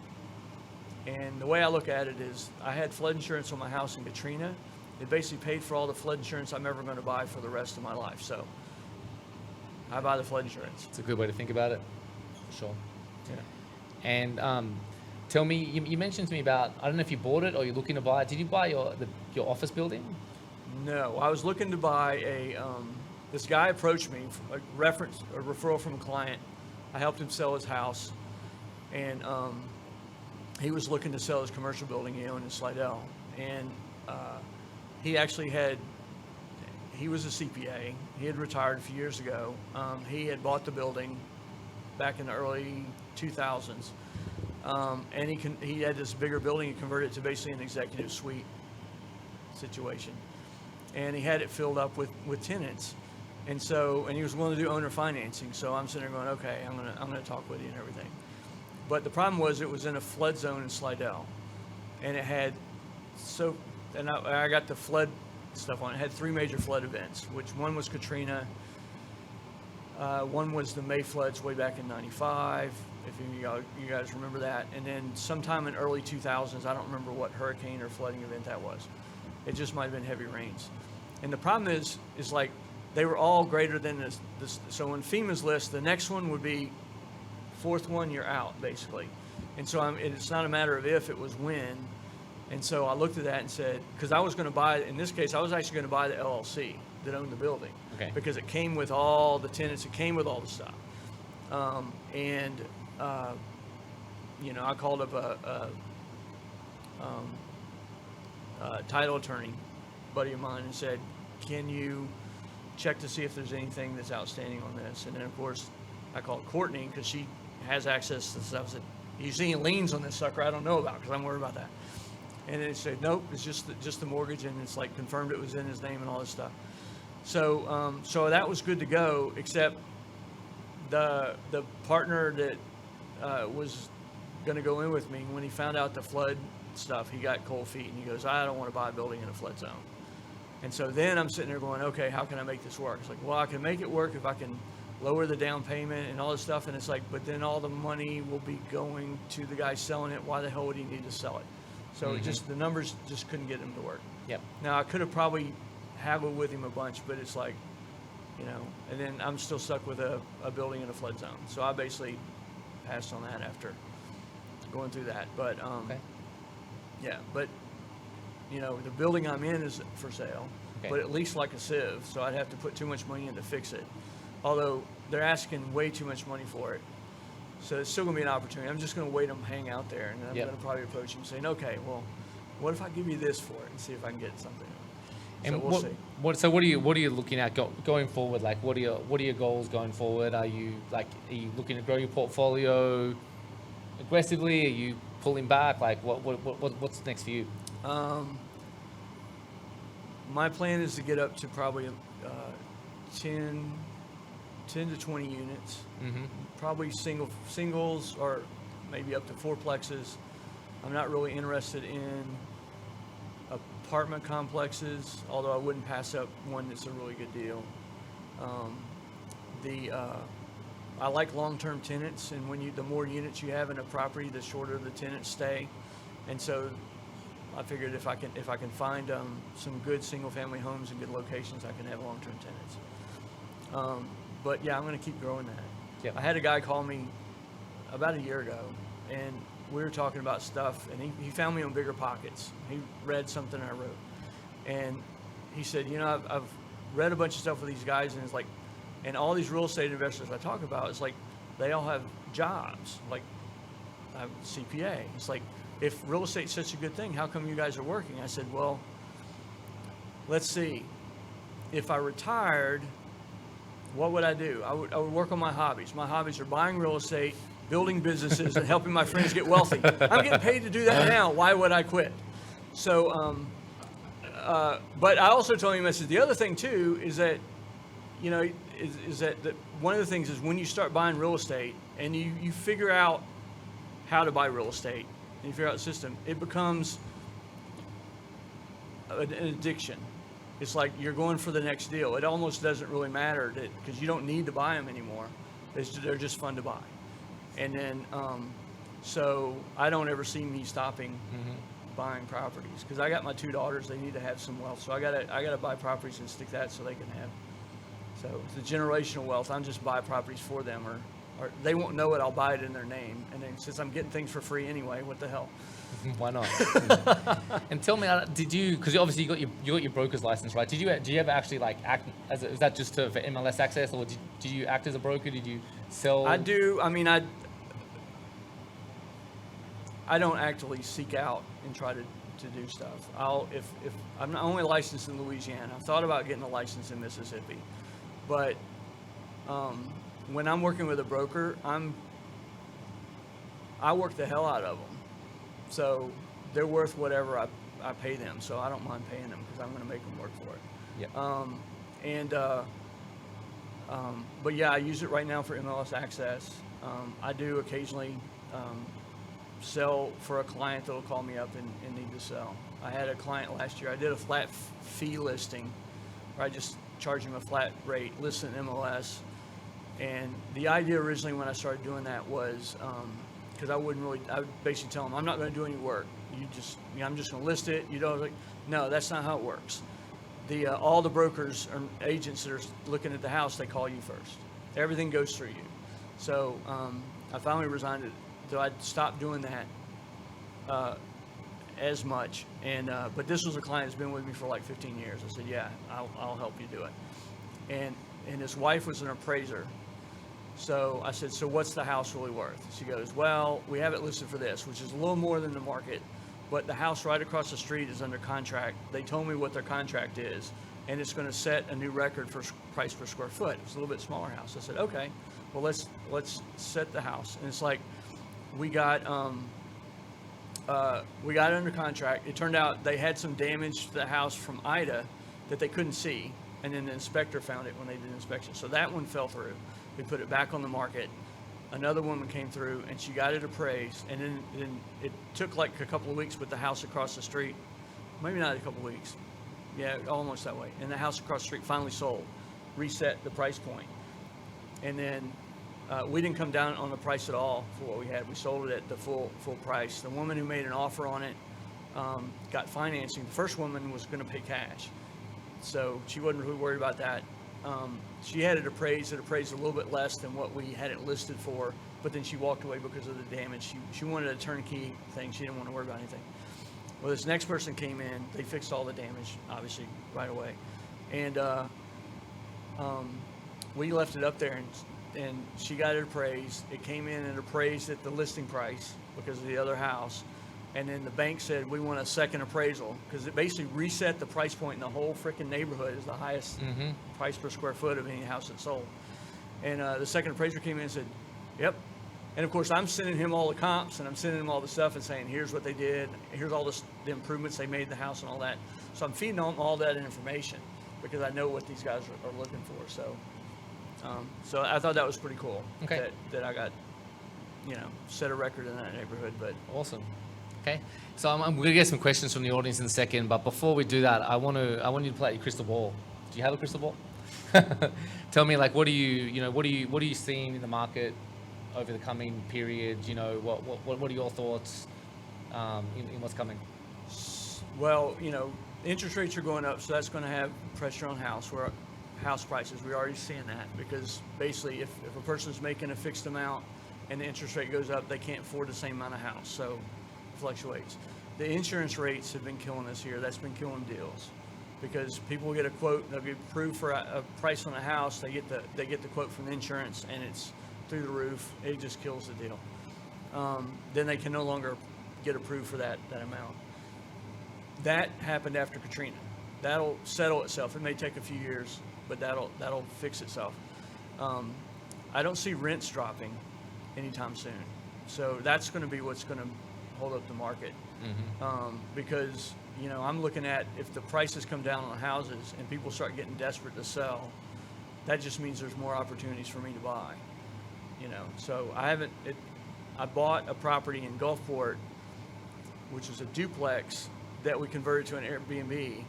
And the way I look at it is, I had flood insurance on my house in Katrina. It basically paid for all the flood insurance I'm ever going to buy for the rest of my life. So I buy the flood insurance. It's a good way to think about it, for sure. Yeah. And tell me, you mentioned to me about, I don't know if you bought it or you're looking to buy it. Did you buy your office building? No, I was looking to buy this guy approached me, a referral from a client. I helped him sell his house, and he was looking to sell his commercial building he owned in Slidell. And he was a CPA. He had retired a few years ago. He had bought the building back in the early 2000s. And he had this bigger building. He converted it to basically an executive suite situation. And he had it filled up with tenants. And he was willing to do owner financing. So I'm sitting there going, okay, I'm gonna talk with you and everything. But the problem was it was in a flood zone in Slidell. And it had, I got the flood stuff on it. It had 3 major flood events, which one was Katrina, One was the May floods way back in '95, if you guys remember that. And then sometime in early 2000s, I don't remember what hurricane or flooding event that was. It just might have been heavy rains. And the problem is like they were all greater than this. So in FEMA's list, the next one would be fourth one, you're out, basically. And so it's not a matter of if, it was when. And so I looked at that and said, because I was going to buy, in this case, I was actually going to buy the LLC that owned the building. Okay. Because it came with all the tenants, it came with all the stuff. You know, I called up a title attorney buddy of mine and said, can you check to see if there's anything that's outstanding on this? And then, of course, I called Courtney because she has access to stuff. I said, you see any liens on this sucker I don't know about because I'm worried about that. And then he said, nope, it's just the mortgage, and it's like confirmed it was in his name and all this stuff. So so that was good to go, except the partner that was going to go in with me, when he found out the flood stuff, he got cold feet, and he goes, I don't want to buy a building in a flood zone. And so then I'm sitting there going, okay, how can I make this work? It's like, well, I can make it work if I can lower the down payment and all this stuff. And it's like, but then all the money will be going to the guy selling it. Why the hell would he need to sell it? So it just, the numbers just couldn't get him to work. Yep. Now I could have probably haggled with him a bunch, but it's like, you know, and then I'm still stuck with a building in a flood zone. So I basically passed on that after going through that. But Okay. yeah, but you know, the building I'm in is for sale, Okay. but at least like a sieve, so I'd have to put too much money in to fix it. Although they're asking way too much money for it. So it's still gonna be an opportunity. I'm just gonna wait them hang out there, and then I'm Yep. gonna probably approach them saying, okay, well, what if I give you this for it and see if I can get something? So And we'll see. what are you looking at going forward? Like, what are your goals going forward? Are you looking to grow your portfolio aggressively? Are you pulling back? Like, what's next for you? My plan is to get up to probably 10 to 20 units. Mm-hmm. Probably singles or maybe up to fourplexes. I'm not really interested in apartment complexes, although I wouldn't pass up one that's a really good deal. I like long-term tenants, and the more units you have in a property, the shorter the tenants stay. And so I figured if I can find some good single-family homes and good locations, I can have long-term tenants. But yeah, I'm going to keep growing that. Yep. I had a guy call me about a year ago, and we were talking about stuff, and he found me on Bigger Pockets. He read something I wrote, and he said, you know, I've read a bunch of stuff with these guys, and it's like, and all these real estate investors I talk about, it's like they all have jobs. Like, I have a CPA. It's like, if real estate's such a good thing, how come you guys are working? I said, well, let's see. If I retired, what would I do? I would work on my hobbies. My hobbies are buying real estate, building businesses, and helping my friends get wealthy. I'm getting paid to do that now. Why would I quit? So, but I also told him, I said, the other thing too is that, you know, is that one of the things is when you start buying real estate and you figure out how to buy real estate and you figure out the system, it becomes an addiction. It's like you're going for the next deal. It almost doesn't really matter because you don't need to buy them anymore. They're just fun to buy. And then, so I don't ever see me stopping buying properties because I got my two daughters. They need to have some wealth, so I gotta buy properties and stick that so they can have. So it's the generational wealth. I'm just buy properties for them, or they won't know it. I'll buy it in their name, and then since I'm getting things for free anyway, what the hell? Why not? And tell me, did you? Because obviously you got your broker's license, right? Do you ever actually like act as? Is that just for MLS access, or did you act as a broker? Did you sell? I do. I mean, I don't actively seek out and try to do stuff. If I'm not only licensed in Louisiana, I've thought about getting a license in Mississippi, but when I'm working with a broker, I work the hell out of them. So they're worth whatever I pay them. So I don't mind paying them because I'm going to make them work for it. Yeah. But yeah, I use it right now for MLS access. I do occasionally sell for a client that'll call me up and need to sell. I had a client last year. I did a flat fee listing where I just charge him a flat rate, list in MLS, And the idea originally when I started doing that was, because I would basically tell them, I'm not going to do any work. I'm just going to list it. No, that's not how it works. All the brokers or agents that are looking at the house, they call you first. Everything goes through you. So I finally resigned it. So I stopped doing that as much. But this was a client that's been with me for like 15 years. I said, yeah, I'll help you do it. And his wife was an appraiser. So I said, so what's the house really worth? She goes, well, we have it listed for this, which is a little more than the market, but the house right across the street is under contract. They told me what their contract is, and it's going to set a new record for price per square foot. It's a little bit smaller house. I said, okay, well, let's set the house. And it's like, we got it under contract. It turned out they had some damage to the house from Ida that they couldn't see, and then the inspector found it when they did the inspection. So that one fell through. We put it back on the market. Another woman came through and she got it appraised, and then it took like a couple of weeks, but the house across the street, maybe not a couple of weeks, yeah, almost that way, and the house across the street finally sold, reset the price point. And then we didn't come down on the price at all for what we had. We sold it at the full price. The woman who made an offer on it got financing. The first woman was going to pay cash, so she wasn't really worried about that. She had it appraised a little bit less than what we had it listed for, but then she walked away because of the damage. She wanted a turnkey thing. She didn't want to worry about anything. Well, this next person came in. They fixed all the damage, obviously, right away. And we left it up there, and she got it appraised. It came in and appraised at the listing price because of the other house. And then the bank said, we want a second appraisal, because it basically reset the price point in the whole freaking neighborhood is the highest price per square foot of any house that's sold. And the second appraiser came in and said, yep. And of course, I'm sending him all the comps, and I'm sending him all the stuff and saying, here's what they did, here's all the improvements they made in the house and all that. So I'm feeding them all that information because I know what these guys are looking for. So I thought that was pretty cool. Okay. That I got, set a record in that neighborhood. But Awesome. Okay, so I'm going to get some questions from the audience in a second, but before we do that, I want you to pull out your crystal ball. Do you have a crystal ball? Tell me, like, what are you seeing in the market over the coming period? What are your thoughts in what's coming? Well, interest rates are going up, so that's going to have pressure on house prices. We're already seeing that because basically, if a person's making a fixed amount and the interest rate goes up, they can't afford the same amount of house. So fluctuates. The insurance rates have been killing us here. That's been killing deals because people get a quote, they'll get approved for a price on a house, they get the quote from the insurance, and it's through the roof. It just kills the deal. Then they can no longer get approved for that amount. That happened after Katrina. That'll settle itself. It may take a few years, but that'll fix itself. I don't see rents dropping anytime soon. So that's going to be what's going to hold up the market. Because, I'm looking at if the prices come down on houses and people start getting desperate to sell, that just means there's more opportunities for me to buy. So I bought a property in Gulfport, which is a duplex that we converted to an Airbnb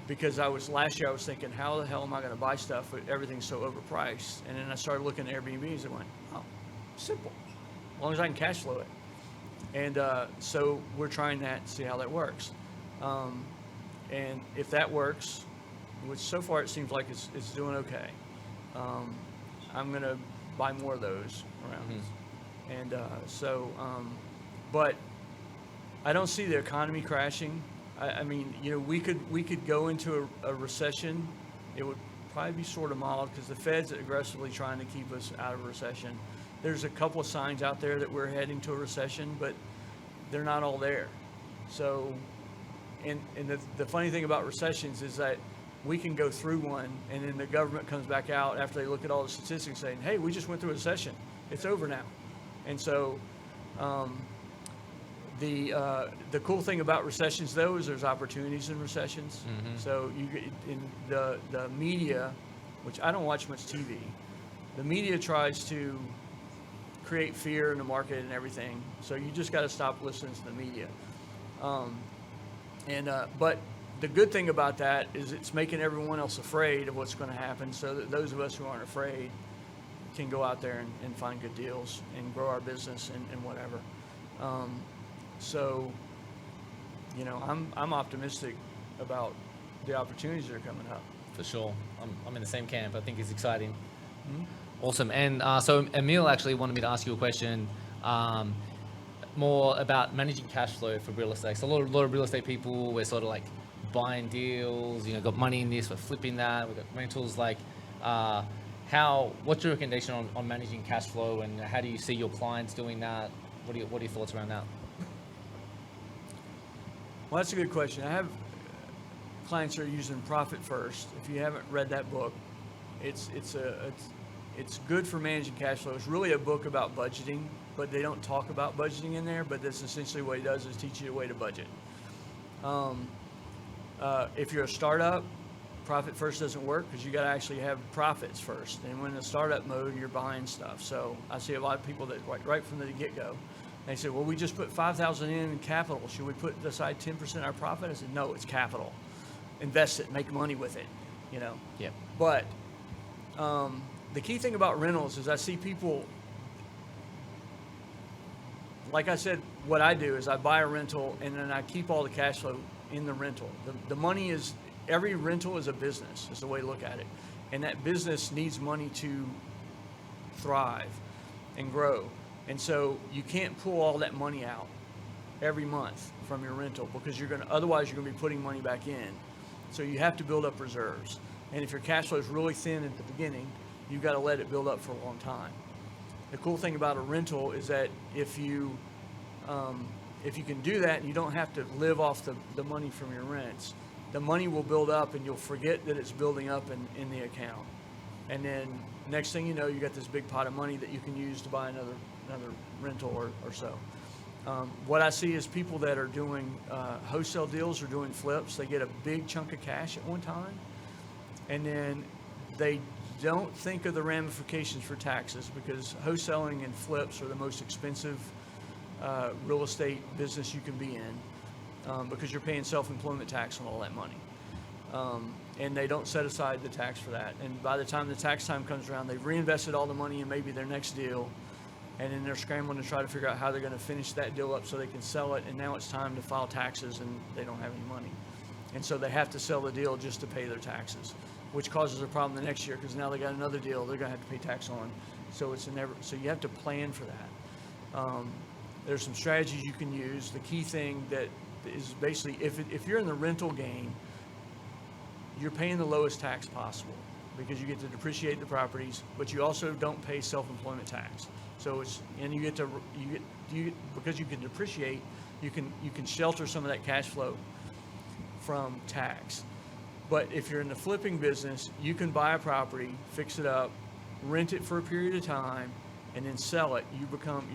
because last year I was thinking, how the hell am I going to buy stuff when everything's so overpriced? And then I started looking at Airbnbs and went, oh, simple, as long as I can cash flow it. And so we're trying that, see how that works. And if that works, which so far it seems like it's doing okay, I'm going to buy more of those around. And but I don't see the economy crashing. I mean, we could go into a recession. It would probably be sort of mild because the Fed's aggressively trying to keep us out of a recession. There's a couple of signs out there that we're heading to a recession, but they're not all there. So, and the funny thing about recessions is that we can go through one, and then the government comes back out after they look at all the statistics saying, hey, we just went through a recession. It's over now. And so the cool thing about recessions, though, is there's opportunities in recessions. So you get in the media, which I don't watch much TV, the media tries to create fear in the market and everything. So you just got to stop listening to the media. But the good thing about that is it's making everyone else afraid of what's going to happen, so that those of us who aren't afraid can go out there and find good deals and grow our business and whatever. So, you know, I'm optimistic about the opportunities that are coming up. For sure. I'm in the same camp. I think it's exciting. Awesome. And so Emil actually wanted me to ask you a question more about managing cash flow for real estate. So a lot of real estate people, we're sort of like buying deals, you know, got money in this, we're flipping that, we've got rentals. Like, what's your recommendation on managing cash flow, and how do you see your clients doing that? What are your thoughts around that? Well, that's a good question. I have clients that are using Profit First. If you haven't read that book, it's good for managing cash flow. It's really a book about budgeting, but they don't talk about budgeting in there, but that's essentially what it does, is teach you a way to budget. If you're a startup, Profit First doesn't work because you got to actually have profits first. And when in a startup mode, you're buying stuff. So I see a lot of people that right from the get-go, they say, well, we just put $5,000 in capital. Should we put aside 10% of our profit? I said, no, it's capital. Invest it, make money with it, you know? Yeah. But the key thing about rentals is I see people, like I said, what I do is I buy a rental and then I keep all the cash flow in the rental. The money is, every rental is a business, is the way to look at it. And that business needs money to thrive and grow. And so you can't pull all that money out every month from your rental, because otherwise you're gonna be putting money back in. So you have to build up reserves. And if your cash flow is really thin at the beginning, you've got to let it build up for a long time. The cool thing about a rental is that if you can do that and you don't have to live off the money from your rents, the money will build up and you'll forget that it's building up in the account. And then next thing you know, you got this big pot of money that you can use to buy another rental or so. What I see is people that are doing wholesale deals or doing flips, they get a big chunk of cash at one time, and then they don't think of the ramifications for taxes, because wholesaling and flips are the most expensive real estate business you can be in, because you're paying self-employment tax on all that money. And they don't set aside the tax for that. And by the time the tax time comes around, they've reinvested all the money in maybe their next deal, and then they're scrambling to try to figure out how they're going to finish that deal up so they can sell it, and now it's time to file taxes and they don't have any money. And so they have to sell the deal just to pay their taxes, which causes a problem the next year, because now they got another deal they're going to have to pay tax on. So so you have to plan for that. There's some strategies you can use. The key thing that is basically, if you're in the rental game, you're paying the lowest tax possible, because you get to depreciate the properties, but you also don't pay self-employment tax. So because you can depreciate, you can shelter some of that cash flow from tax. But if you're in the flipping business, you can buy a property, fix it up, rent it for a period of time, and then sell it.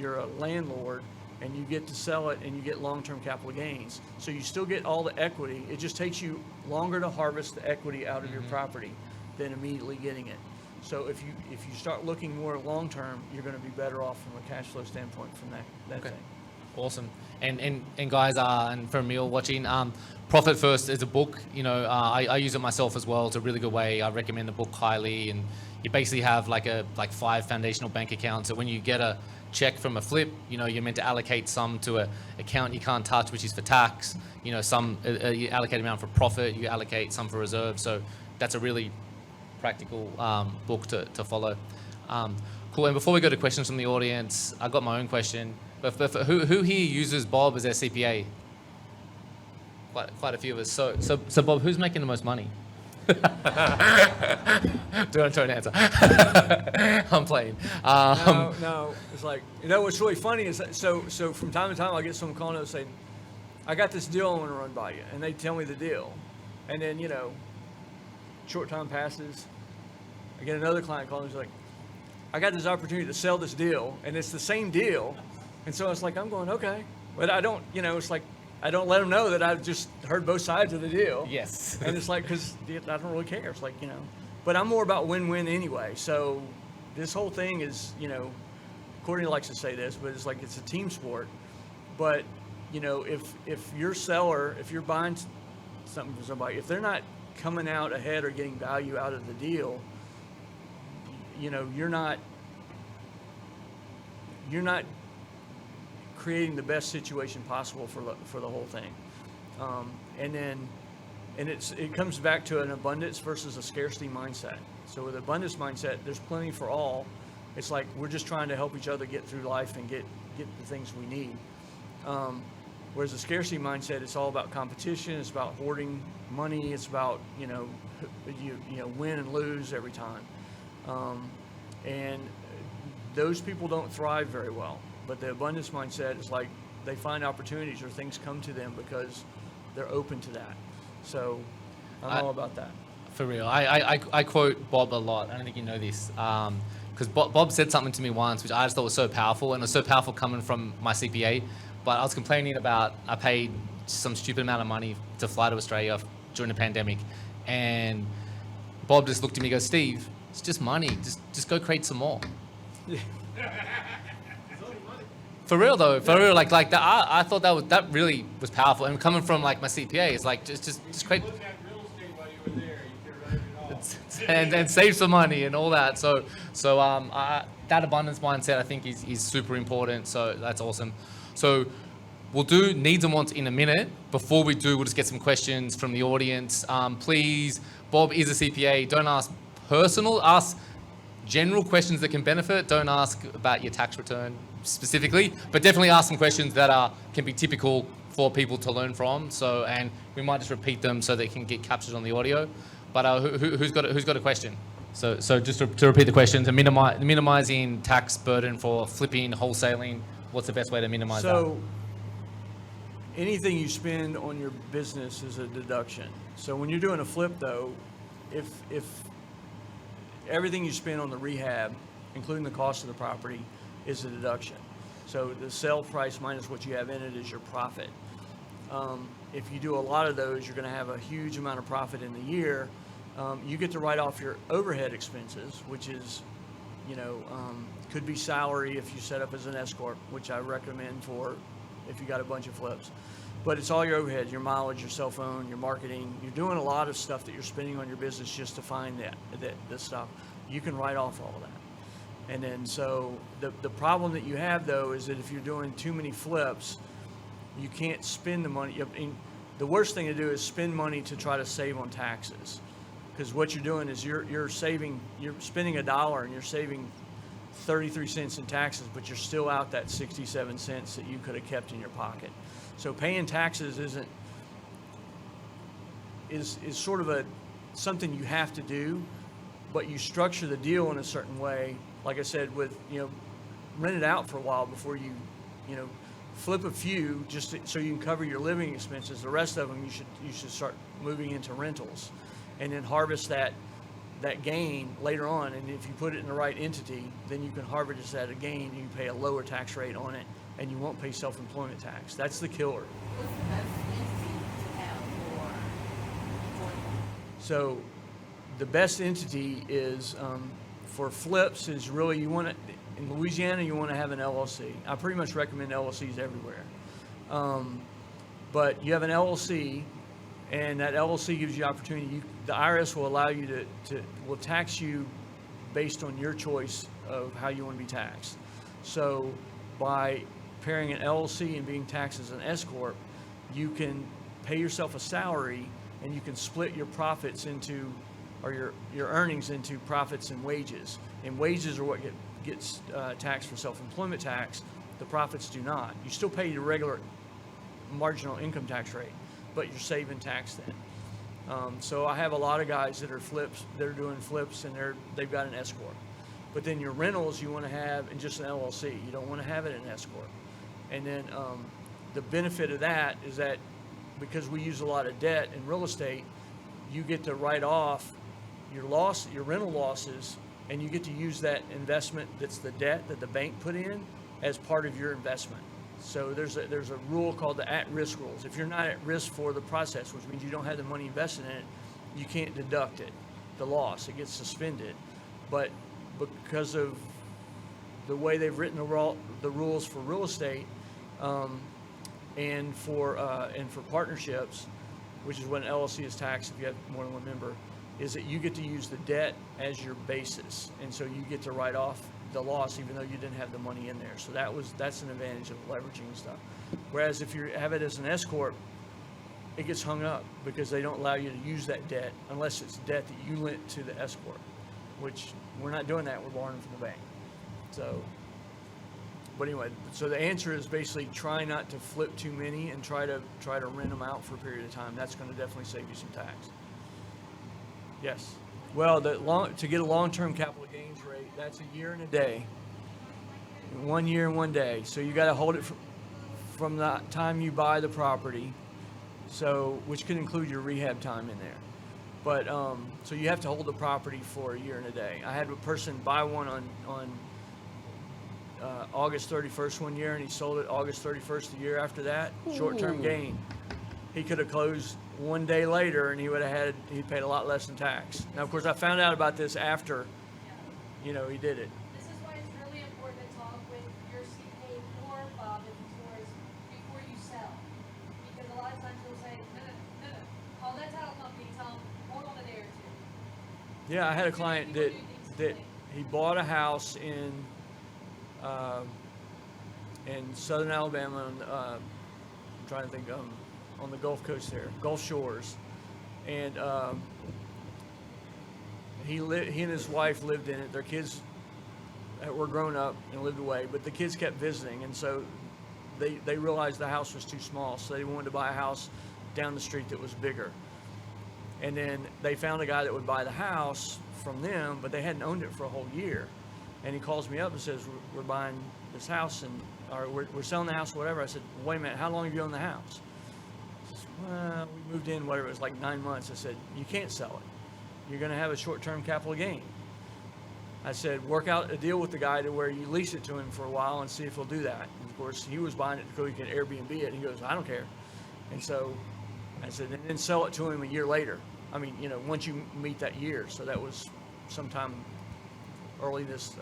You're a landlord, and you get to sell it, and you get long-term capital gains. So you still get all the equity. It just takes you longer to harvest the equity out of your property than immediately getting it. So if you start looking more long-term, you're going to be better off from a cash flow standpoint from that thing. Awesome. And guys, and for Emil watching, Profit First is a book. You know, I use it myself as well. It's a really good way. I recommend the book highly. And you basically have like 5 foundational bank accounts. So when you get a check from a flip, you know, you're meant to allocate some to a account you can't touch, which is for tax. You know, some you allocate amount for profit. You allocate some for reserve. So that's a really practical book to follow. Cool. And before we go to questions from the audience, I got my own question. But who here uses Bob as their CPA? Quite a few of us. So Bob, who's making the most money? Don't answer. I'm playing. No. It's like, you know, what's really funny is that, so from time to time I'll get someone calling up saying, I got this deal I want to run by you, and they tell me the deal, and then, you know, short time passes, I get another client calling, who's like, I got this opportunity to sell this deal, and it's the same deal. And so it's like, I'm going, okay. But I don't, you know, it's like, I don't let them know that I've just heard both sides of the deal. Yes. And it's like, because I don't really care. It's like, you know, but I'm more about win-win anyway. So this whole thing is, you know, Courtney likes to say this, but it's like, it's a team sport. But, you know, if your seller, if you're buying something from somebody, if they're not coming out ahead or getting value out of the deal, you know, you're not you're not creating the best situation possible for the whole thing. And it comes back to an abundance versus a scarcity mindset. So with abundance mindset, there's plenty for all. It's like we're just trying to help each other get through life and get the things we need. Whereas a scarcity mindset, it's all about competition. It's about hoarding money. It's about you win and lose every time. And those people don't thrive very well. But the abundance mindset is like they find opportunities or things come to them because they're open to that. So I'm all about that. For real. I quote Bob a lot. I don't think you know this. Because Bob said something to me once, which I just thought was so powerful, and it was so powerful coming from my CPA. But I was complaining about I paid some stupid amount of money to fly to Australia during the pandemic, and Bob just looked at me and goes, Steve, it's just money. Just go create some more. For real though, for real, like that. I thought that really was powerful, and coming from like my CPA, it's like just create. Look at real estate while you were there. You could write it off. And save some money and all that. So that abundance mindset I think is super important. So that's awesome. So we'll do needs and wants in a minute. Before we do, we'll just get some questions from the audience. Please, Bob is a CPA. Don't ask personal. Ask general questions that can benefit. Don't ask about your tax return specifically, but definitely ask some questions that can be typical for people to learn from. So, and we might just repeat them so they can get captured on the audio. But who's got a question? So just to repeat the question, to minimizing tax burden for flipping, wholesaling, what's the best way to minimize that? So anything you spend on your business is a deduction. So when you're doing a flip though, if everything you spend on the rehab, including the cost of the property, is a deduction. So the sale price minus what you have in it is your profit. If you do a lot of those, you're going to have a huge amount of profit in the year. You get to write off your overhead expenses, which is, could be salary if you set up as an S corp, which I recommend for if you got a bunch of flips. But it's all your overhead, your mileage, your cell phone, your marketing. You're doing a lot of stuff that you're spending on your business just to find this stuff. You can write off all of that. And then so the problem that you have though is that if you're doing too many flips, you can't spend the money. The worst thing to do is spend money to try to save on taxes, because what you're doing is you're spending $1 and you're saving 33 cents in taxes, but you're still out that 67 cents that you could have kept in your pocket. So paying taxes is sort of something you have to do, but you structure the deal in a certain way. Like I said, with rent it out for a while before you flip a few so you can cover your living expenses. The rest of them you should start moving into rentals, and then harvest that gain later on. And if you put it in the right entity, then you can harvest that gain. You can pay a lower tax rate on it, and you won't pay self-employment tax. That's the killer. What's the best entity to have for So the best entity is for flips is really in Louisiana you want to have an LLC. I pretty much recommend LLCs everywhere. But you have an LLC, and that LLC gives you opportunity. The IRS will allow you will tax you based on your choice of how you want to be taxed. So by pairing an LLC and being taxed as an S corp, you can pay yourself a salary, and you can split your profits into, or your earnings into profits and wages. And wages are what gets taxed for self-employment tax. The profits do not. You still pay your regular marginal income tax rate, but you're saving tax then. So I have a lot of guys that are doing flips, and they've got an S corp. But then your rentals you want to have in just an LLC. You don't want to have it in an S corp. And then the benefit of that is that because we use a lot of debt in real estate, you get to write off your rental losses, and you get to use that investment that's the debt that the bank put in as part of your investment. So there's a rule called the at-risk rules. If you're not at risk for the process, which means you don't have the money invested in it, you can't deduct it, the loss. It gets suspended. But because of the way they've written the rules for real estate and for partnerships, which is when an LLC is taxed if you have more than one member, is that you get to use the debt as your basis, and so you get to write off the loss even though you didn't have the money in there. So that's an advantage of leveraging and stuff. Whereas if you have it as an S corp, it gets hung up because they don't allow you to use that debt unless it's debt that you lent to the S corp, which we're not doing that. We're borrowing from the bank. So, but anyway, so the answer is basically try not to flip too many and try to rent them out for a period of time. That's going to definitely save you some tax. Yes. Well, to get a long-term capital gains rate, that's a year and a day. 1 year and 1 day. So you got to hold it from the time you buy the property. So, which can include your rehab time in there. But, so you have to hold the property for a year and a day. I had a person buy one on August 31st 1 year, and he sold it August 31st the year after that. Short-term gain. He could have closed 1 day later, and he paid a lot less in tax. Now, of course, I found out about this after, he did it. This is why it's really important to talk with your CPA or Bob if it's yours before you sell. Because a lot of times you'll say, no, call that title company, tell them, hold on a day or two. Yeah, I had a client that he bought a house in southern Alabama, I'm trying to think, on the Gulf Coast there, Gulf Shores, and he and his wife lived in it. Their kids were grown up and lived away, but the kids kept visiting, and so they realized the house was too small, so they wanted to buy a house down the street that was bigger. And then they found a guy that would buy the house from them, but they hadn't owned it for a whole year. And he calls me up and says, we're buying this house, or we're selling the house, whatever. I said, wait a minute, how long have you owned the house? He says, well, we moved in, whatever, it was like 9 months. I said, you can't sell it. You're going to have a short-term capital gain. I said, work out a deal with the guy to where you lease it to him for a while and see if he'll do that. And of course, he was buying it so he could Airbnb it. He goes, I don't care. And so I said, and then sell it to him a year later. I mean, once you meet that year. So that was sometime early this,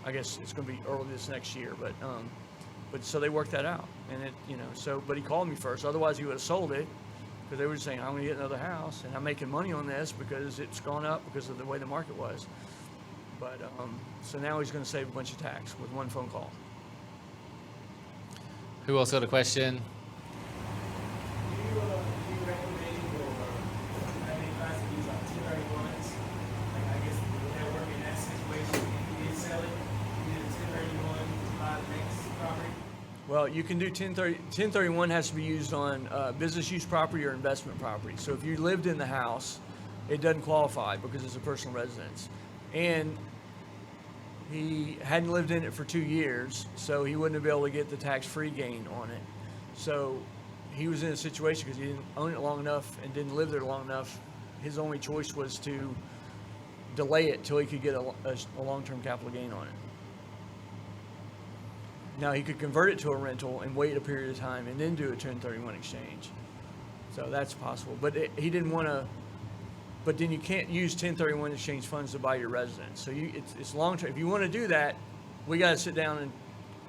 I guess it's going to be early this next year. But so they worked that out. And but he called me first. Otherwise, he would have sold it. Because they were just saying, I'm going to get another house, and I'm making money on this because it's gone up because of the way the market was. But so now he's going to save a bunch of tax with one phone call. Who else got a question? Do you recommend or have any advice to use 1031s? Like, I guess would that work in that situation? If you did sell it, you did a 1031 to buy the next property? Well, you can do 1031 has to be used on business use property or investment property. So if you lived in the house, it doesn't qualify because it's a personal residence. And he hadn't lived in it for 2 years, so he wouldn't have been able to get the tax-free gain on it. So he was in a situation because he didn't own it long enough and didn't live there long enough. His only choice was to delay it till he could get a long-term capital gain on it. Now, he could convert it to a rental and wait a period of time and then do a 1031 exchange. So that's possible. But he didn't want to, but then you can't use 1031 exchange funds to buy your residence. So it's long-term. If you want to do that, we got to sit down and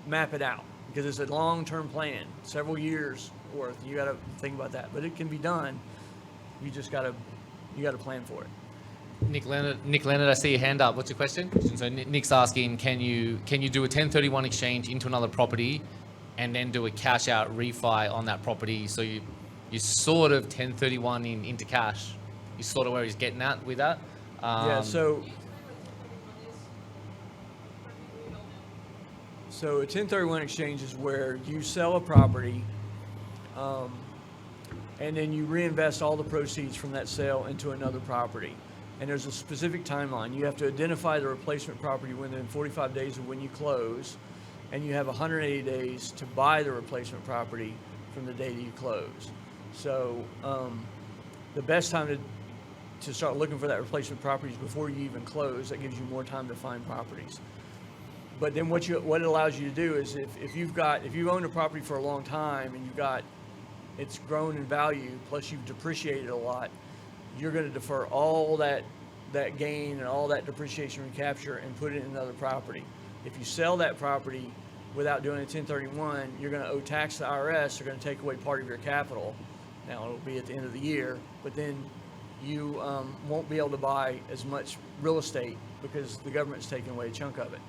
map it out because it's a long-term plan, several years worth. You got to think about that. But it can be done. You just got to plan for it. Nick Leonard, I see your hand up. What's your question? So Nick's asking, can you do a 1031 exchange into another property and then do a cash out refi on that property? So you sort of 1031 into cash. You sort of where he's getting at with that. Yeah. So a 1031 exchange is where you sell a property, and then you reinvest all the proceeds from that sale into another property. And there's a specific timeline. You have to identify the replacement property within 45 days of when you close, and you have 180 days to buy the replacement property from the day that you close. So the best time to start looking for that replacement property is before you even close. That gives you more time to find properties. But then what it allows you to do is if you've owned a property for a long time and it's grown in value, plus you've depreciated a lot, you're going to defer all that gain and all that depreciation recapture and put it in another property. If you sell that property without doing a 1031, you're going to owe tax to the IRS. They're going to take away part of your capital. Now, it'll be at the end of the year, but then you won't be able to buy as much real estate because the government's taking away a chunk of it.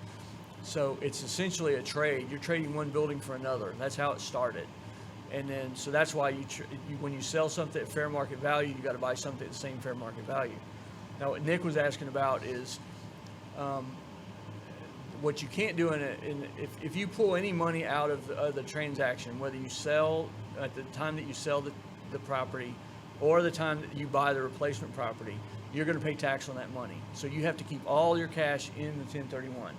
So it's essentially a trade. You're trading one building for another. That's how it started. And then, so that's why when you sell something at fair market value, you got to buy something at the same fair market value. Now, what Nick was asking about is what you can't do if you pull any money out of the transaction, whether you sell at the time that you sell the property or the time that you buy the replacement property, you're going to pay tax on that money. So you have to keep all your cash in the 1031.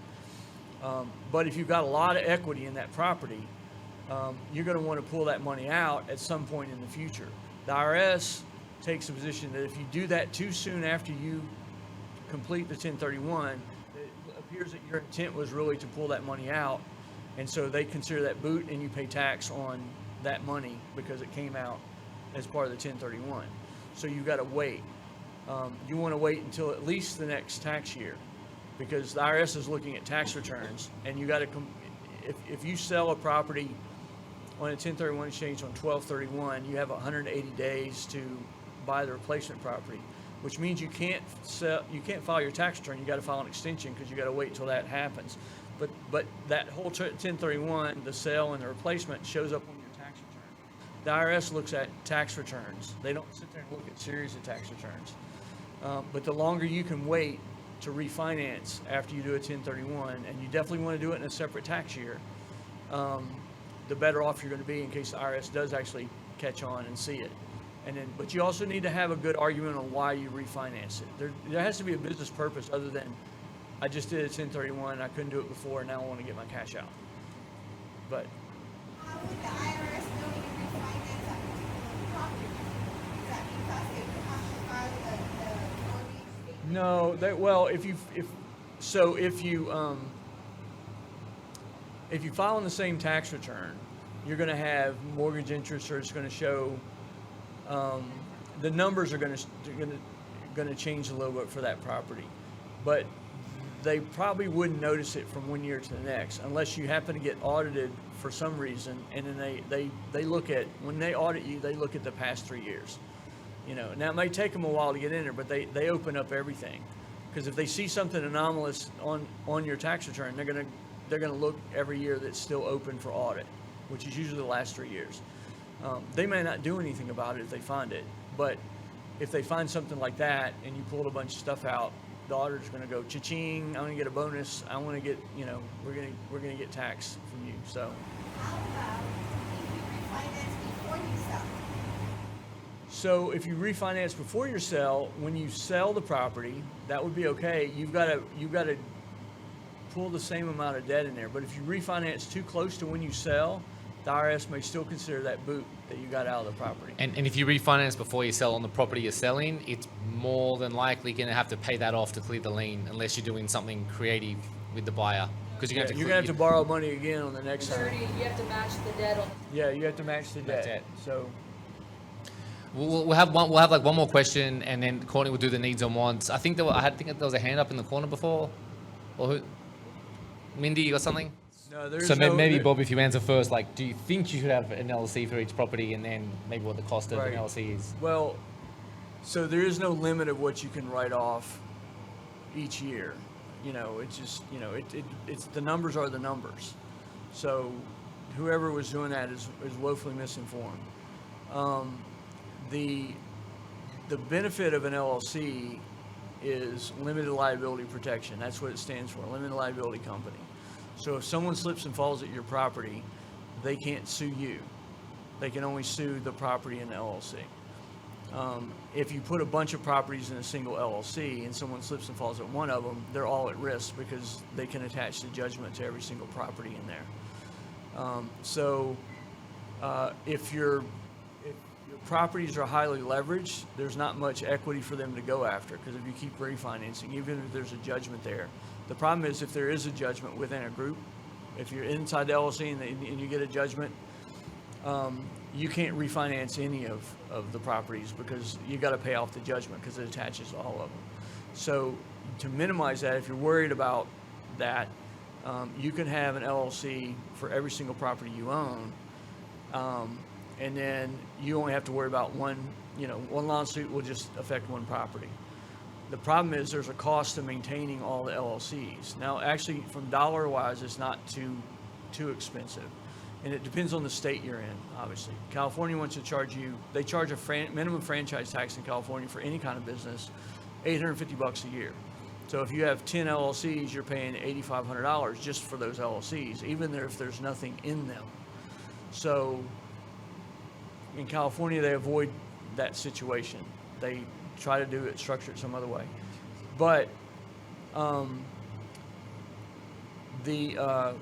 But if you've got a lot of equity in that property, you're going to want to pull that money out at some point in the future. The IRS takes a position that if you do that too soon after you complete the 1031, it appears that your intent was really to pull that money out, and so they consider that boot and you pay tax on that money because it came out as part of the 1031. So you've got to wait. You want to wait until at least the next tax year, because the IRS is looking at tax returns, and you got to if you sell a property on a 1031 exchange on 12/31, you have 180 days to buy the replacement property, which means you can't file your tax return. You got to file an extension because you got to wait until that happens. But that whole 1031, the sale and the replacement, shows up on your tax return. The IRS looks at tax returns. They don't sit there and look at series of tax returns. But the longer you can wait to refinance after you do a 1031, and you definitely want to do it in a separate tax year, the better off you're going to be in case the IRS does actually catch on and see it. But you also need to have a good argument on why you refinance it. There has to be a business purpose other than, I just did a 1031, I couldn't do it before, and now I want to get my cash out. But How would the IRS know you refinance that particular property? Is that because they would have to file the mortgage statement? no, if you file on the same tax return, you're going to have mortgage interest, or it's going to show the numbers are going to change a little bit for that property, but they probably wouldn't notice it from one year to the next unless you happen to get audited for some reason, and then they look at, when they audit you, they look at the past 3 years. Now it may take them a while to get in there, but they open up everything, because if they see something anomalous on your tax return, they're gonna look every year that's still open for audit, which is usually the last 3 years. They may not do anything about it if they find it, but if they find something like that and you pulled a bunch of stuff out, the auditor's going to go, cha-ching, I'm going to get a bonus. I want to get, we're going to get tax from you. So How about if you refinance before you sell? So if you refinance before your sell, when you sell the property, that would be okay. You've got to pull the same amount of debt in there. But if you refinance too close to when you sell, the IRS may still consider that boot that you got out of the property. And if you refinance before you sell on the property you're selling, it's more than likely going to have to pay that off to clear the lien, unless you're doing something creative with the buyer. Because you're going to have to borrow money again on the next time. Maturity, you have to match the debt on. Yeah, you have to match the debt. So We'll have like one more question, and then Courtney will do the needs and wants. I think there was a hand up in the corner before, or who? Mindy, you got something? no, there's So no, maybe there- Bob, if you answer first, like, do you think you should have an LLC for each property, and then maybe what the cost of Right. an LLC is? Well, so there is no limit of what you can write off each year. It's just, it's the numbers are the numbers. So whoever was doing that is woefully misinformed. The benefit of an LLC is limited liability protection. That's what it stands for, limited liability company. So if someone slips and falls at your property, they can't sue you. They can only sue the property in the LLC. If you put a bunch of properties in a single LLC and someone slips and falls at one of them, they're all at risk because they can attach the judgment to every single property in there. If your properties are highly leveraged, there's not much equity for them to go after, because if you keep refinancing, even if there's a judgment there. The problem is if there is a judgment within a group, if you're inside the LLC and you get a judgment, you can't refinance any of the properties because you got to pay off the judgment because it attaches to all of them. So to minimize that, if you're worried about that, you can have an LLC for every single property you own. And then you only have to worry about one lawsuit will just affect one property. The problem is there's a cost to maintaining all the LLCs. Now, actually, from dollar-wise, it's not too expensive. And it depends on the state you're in, obviously. California wants to charge you, they charge a minimum franchise tax in California for any kind of business, $850 a year. So if you have 10 LLCs, you're paying $8,500 just for those LLCs, even if there's nothing in them. So in California, they avoid that situation. They try to do it, structure it some other way. But the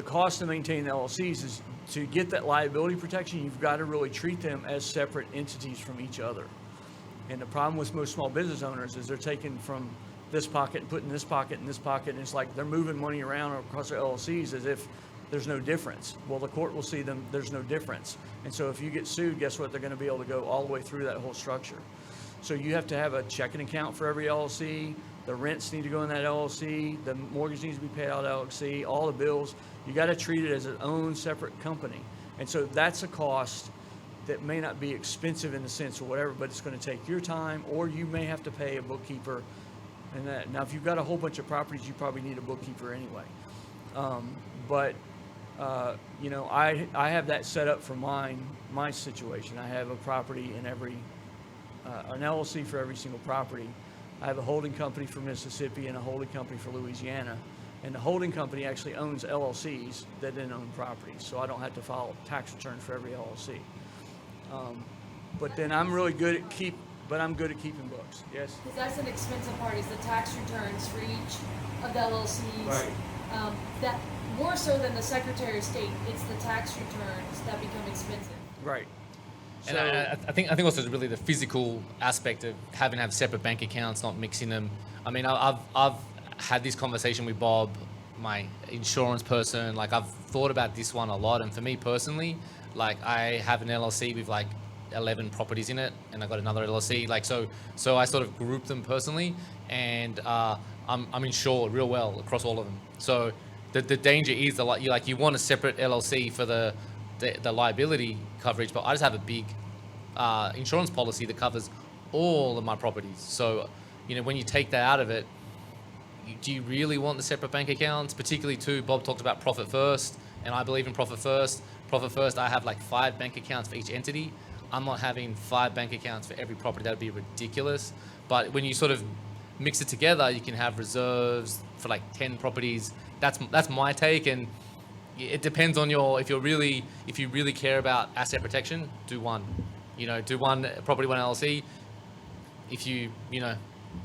cost to maintain LLCs is to get that liability protection, you've got to really treat them as separate entities from each other. And the problem with most small business owners is they're taking from this pocket and putting this pocket and this pocket, and it's like they're moving money around across their LLCs as if there's no difference. Well, the court will see them, there's no difference. And so if you get sued, guess what? They're going to be able to go all the way through that whole structure. So you have to have a checking account for every LLC. The rents need to go in that LLC. The mortgage needs to be paid out of LLC. All the bills. You got to treat it as its own separate company. And so that's a cost that may not be expensive in the sense or whatever, but it's going to take your time, or you may have to pay a bookkeeper. And that. Now, if you've got a whole bunch of properties, you probably need a bookkeeper anyway. I have that set up for my situation. I have a property in every, an LLC for every single property. I have a holding company for Mississippi and a holding company for Louisiana. And the holding company actually owns LLCs that then own properties, so I don't have to file tax returns for every LLC. But then I'm really good at keeping books. Yes. Because that's an expensive part, is the tax returns for each of the LLCs. Right. That more so than the Secretary of State, it's the tax returns that become expensive. Right. And I think also really the physical aspect of having to have separate bank accounts, not mixing them. I mean, I've had this conversation with Bob, my insurance person. Like, I've thought about this one a lot, and for me personally, like, I have an LLC with like 11 properties in it, and I got another LLC. Like, so I sort of group them personally, and I'm insured real well across all of them. So the danger is you want a separate LLC for the liability coverage, but I just have a big insurance policy that covers all of my properties. So, when you take that out of it, do you really want the separate bank accounts? Particularly too, Bob talked about profit first, and I believe in profit first. Profit first, I have like 5 bank accounts for each entity. I'm not having 5 bank accounts for every property. That would be ridiculous. But when you sort of mix it together, you can have reserves for like 10 properties. That's my take, and it depends on if you really care about asset protection, do one. Do one property, one LLC. If you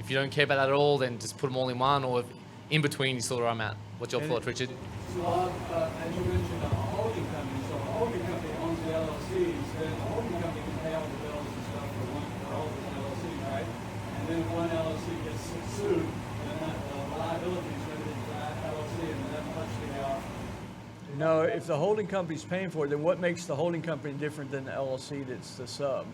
don't care about that at all, then just put them all in one, or in between, you sort of where I'm at. What's your thought, Richard? So, and you mentioned a holding company. So a holding company owns the LLCs, then the holding company can pay all the bills and stuff for all the LLCs, right? And then if one LLC gets sued, then the liability is limited to that LLC, and then much they off. No, if the holding company's paying for it, then what makes the holding company different than the LLC that's the sub?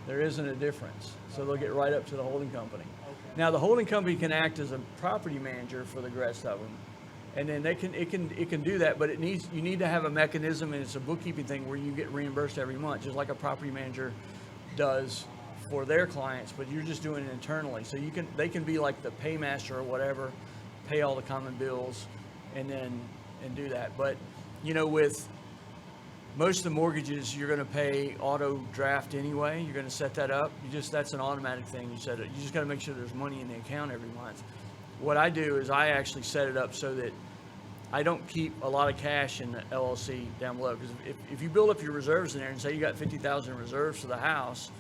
There isn't a difference. So they'll get right up to the holding company. Okay. Now the holding company can act as a property manager for the rest of them. And then it can do that, but you need to have a mechanism, and it's a bookkeeping thing where you get reimbursed every month, just like a property manager does for their clients, but you're just doing it internally. So they can be like the paymaster or whatever, pay all the common bills, and do that. But with most of the mortgages, you're going to pay auto draft anyway. You're going to set that up. That's an automatic thing. You set it. You just got to make sure there's money in the account every month. What I do is I actually set it up so that I don't keep a lot of cash in the LLC down below. Because if you build up your reserves in there and say you got $50,000 in reserves for the house,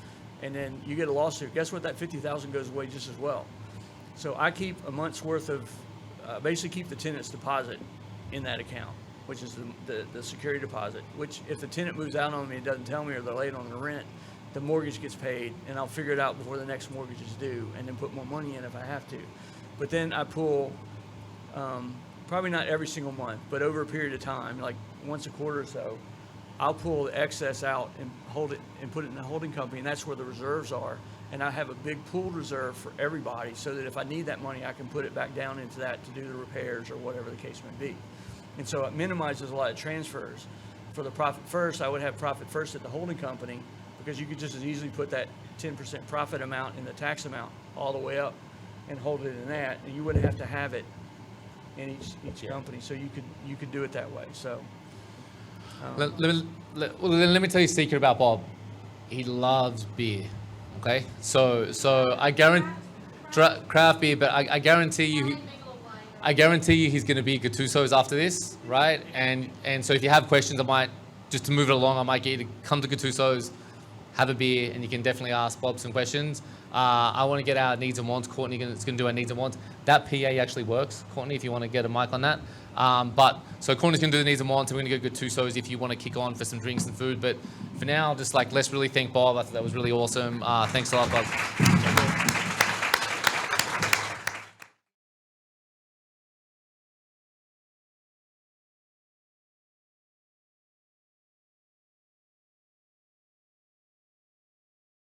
and then you get a lawsuit, guess what? That $50,000 goes away just as well. So I keep a month's worth of, basically keep the tenant's deposit in that account, which is the security deposit, which if the tenant moves out on me and doesn't tell me, or they're late on the rent, the mortgage gets paid, and I'll figure it out before the next mortgage is due, and then put more money in if I have to. But then I pull, probably not every single month, but over a period of time, like once a quarter or so, I'll pull the excess out and hold it and put it in the holding company, and that's where the reserves are. And I have a big pooled reserve for everybody, so that if I need that money, I can put it back down into that to do the repairs or whatever the case may be. And so it minimizes a lot of transfers for the profit first, I would have profit first at the holding company, because you could just as easily put that 10% profit amount in the tax amount all the way up and hold it in that, and you wouldn't have to have it in each company. So you could do it that way. So Let me tell you a secret about Bob. He loves beer. Okay, so I guarantee craft beer, but I guarantee you. I guarantee you he's going to be Gattuso's after this, right? And so if you have questions, I might, just to move it along, I might get you to come to Gattuso's, have a beer, and you can definitely ask Bob some questions. I want to get our needs and wants. Courtney is going to do our needs and wants. That PA actually works, Courtney, if you want to get a mic on that. So Courtney's going to do the needs and wants, and we're going to go Gattuso's if you want to kick on for some drinks and food. But for now, just like, let's really thank Bob. I thought that was really awesome. Thanks a lot, Bob.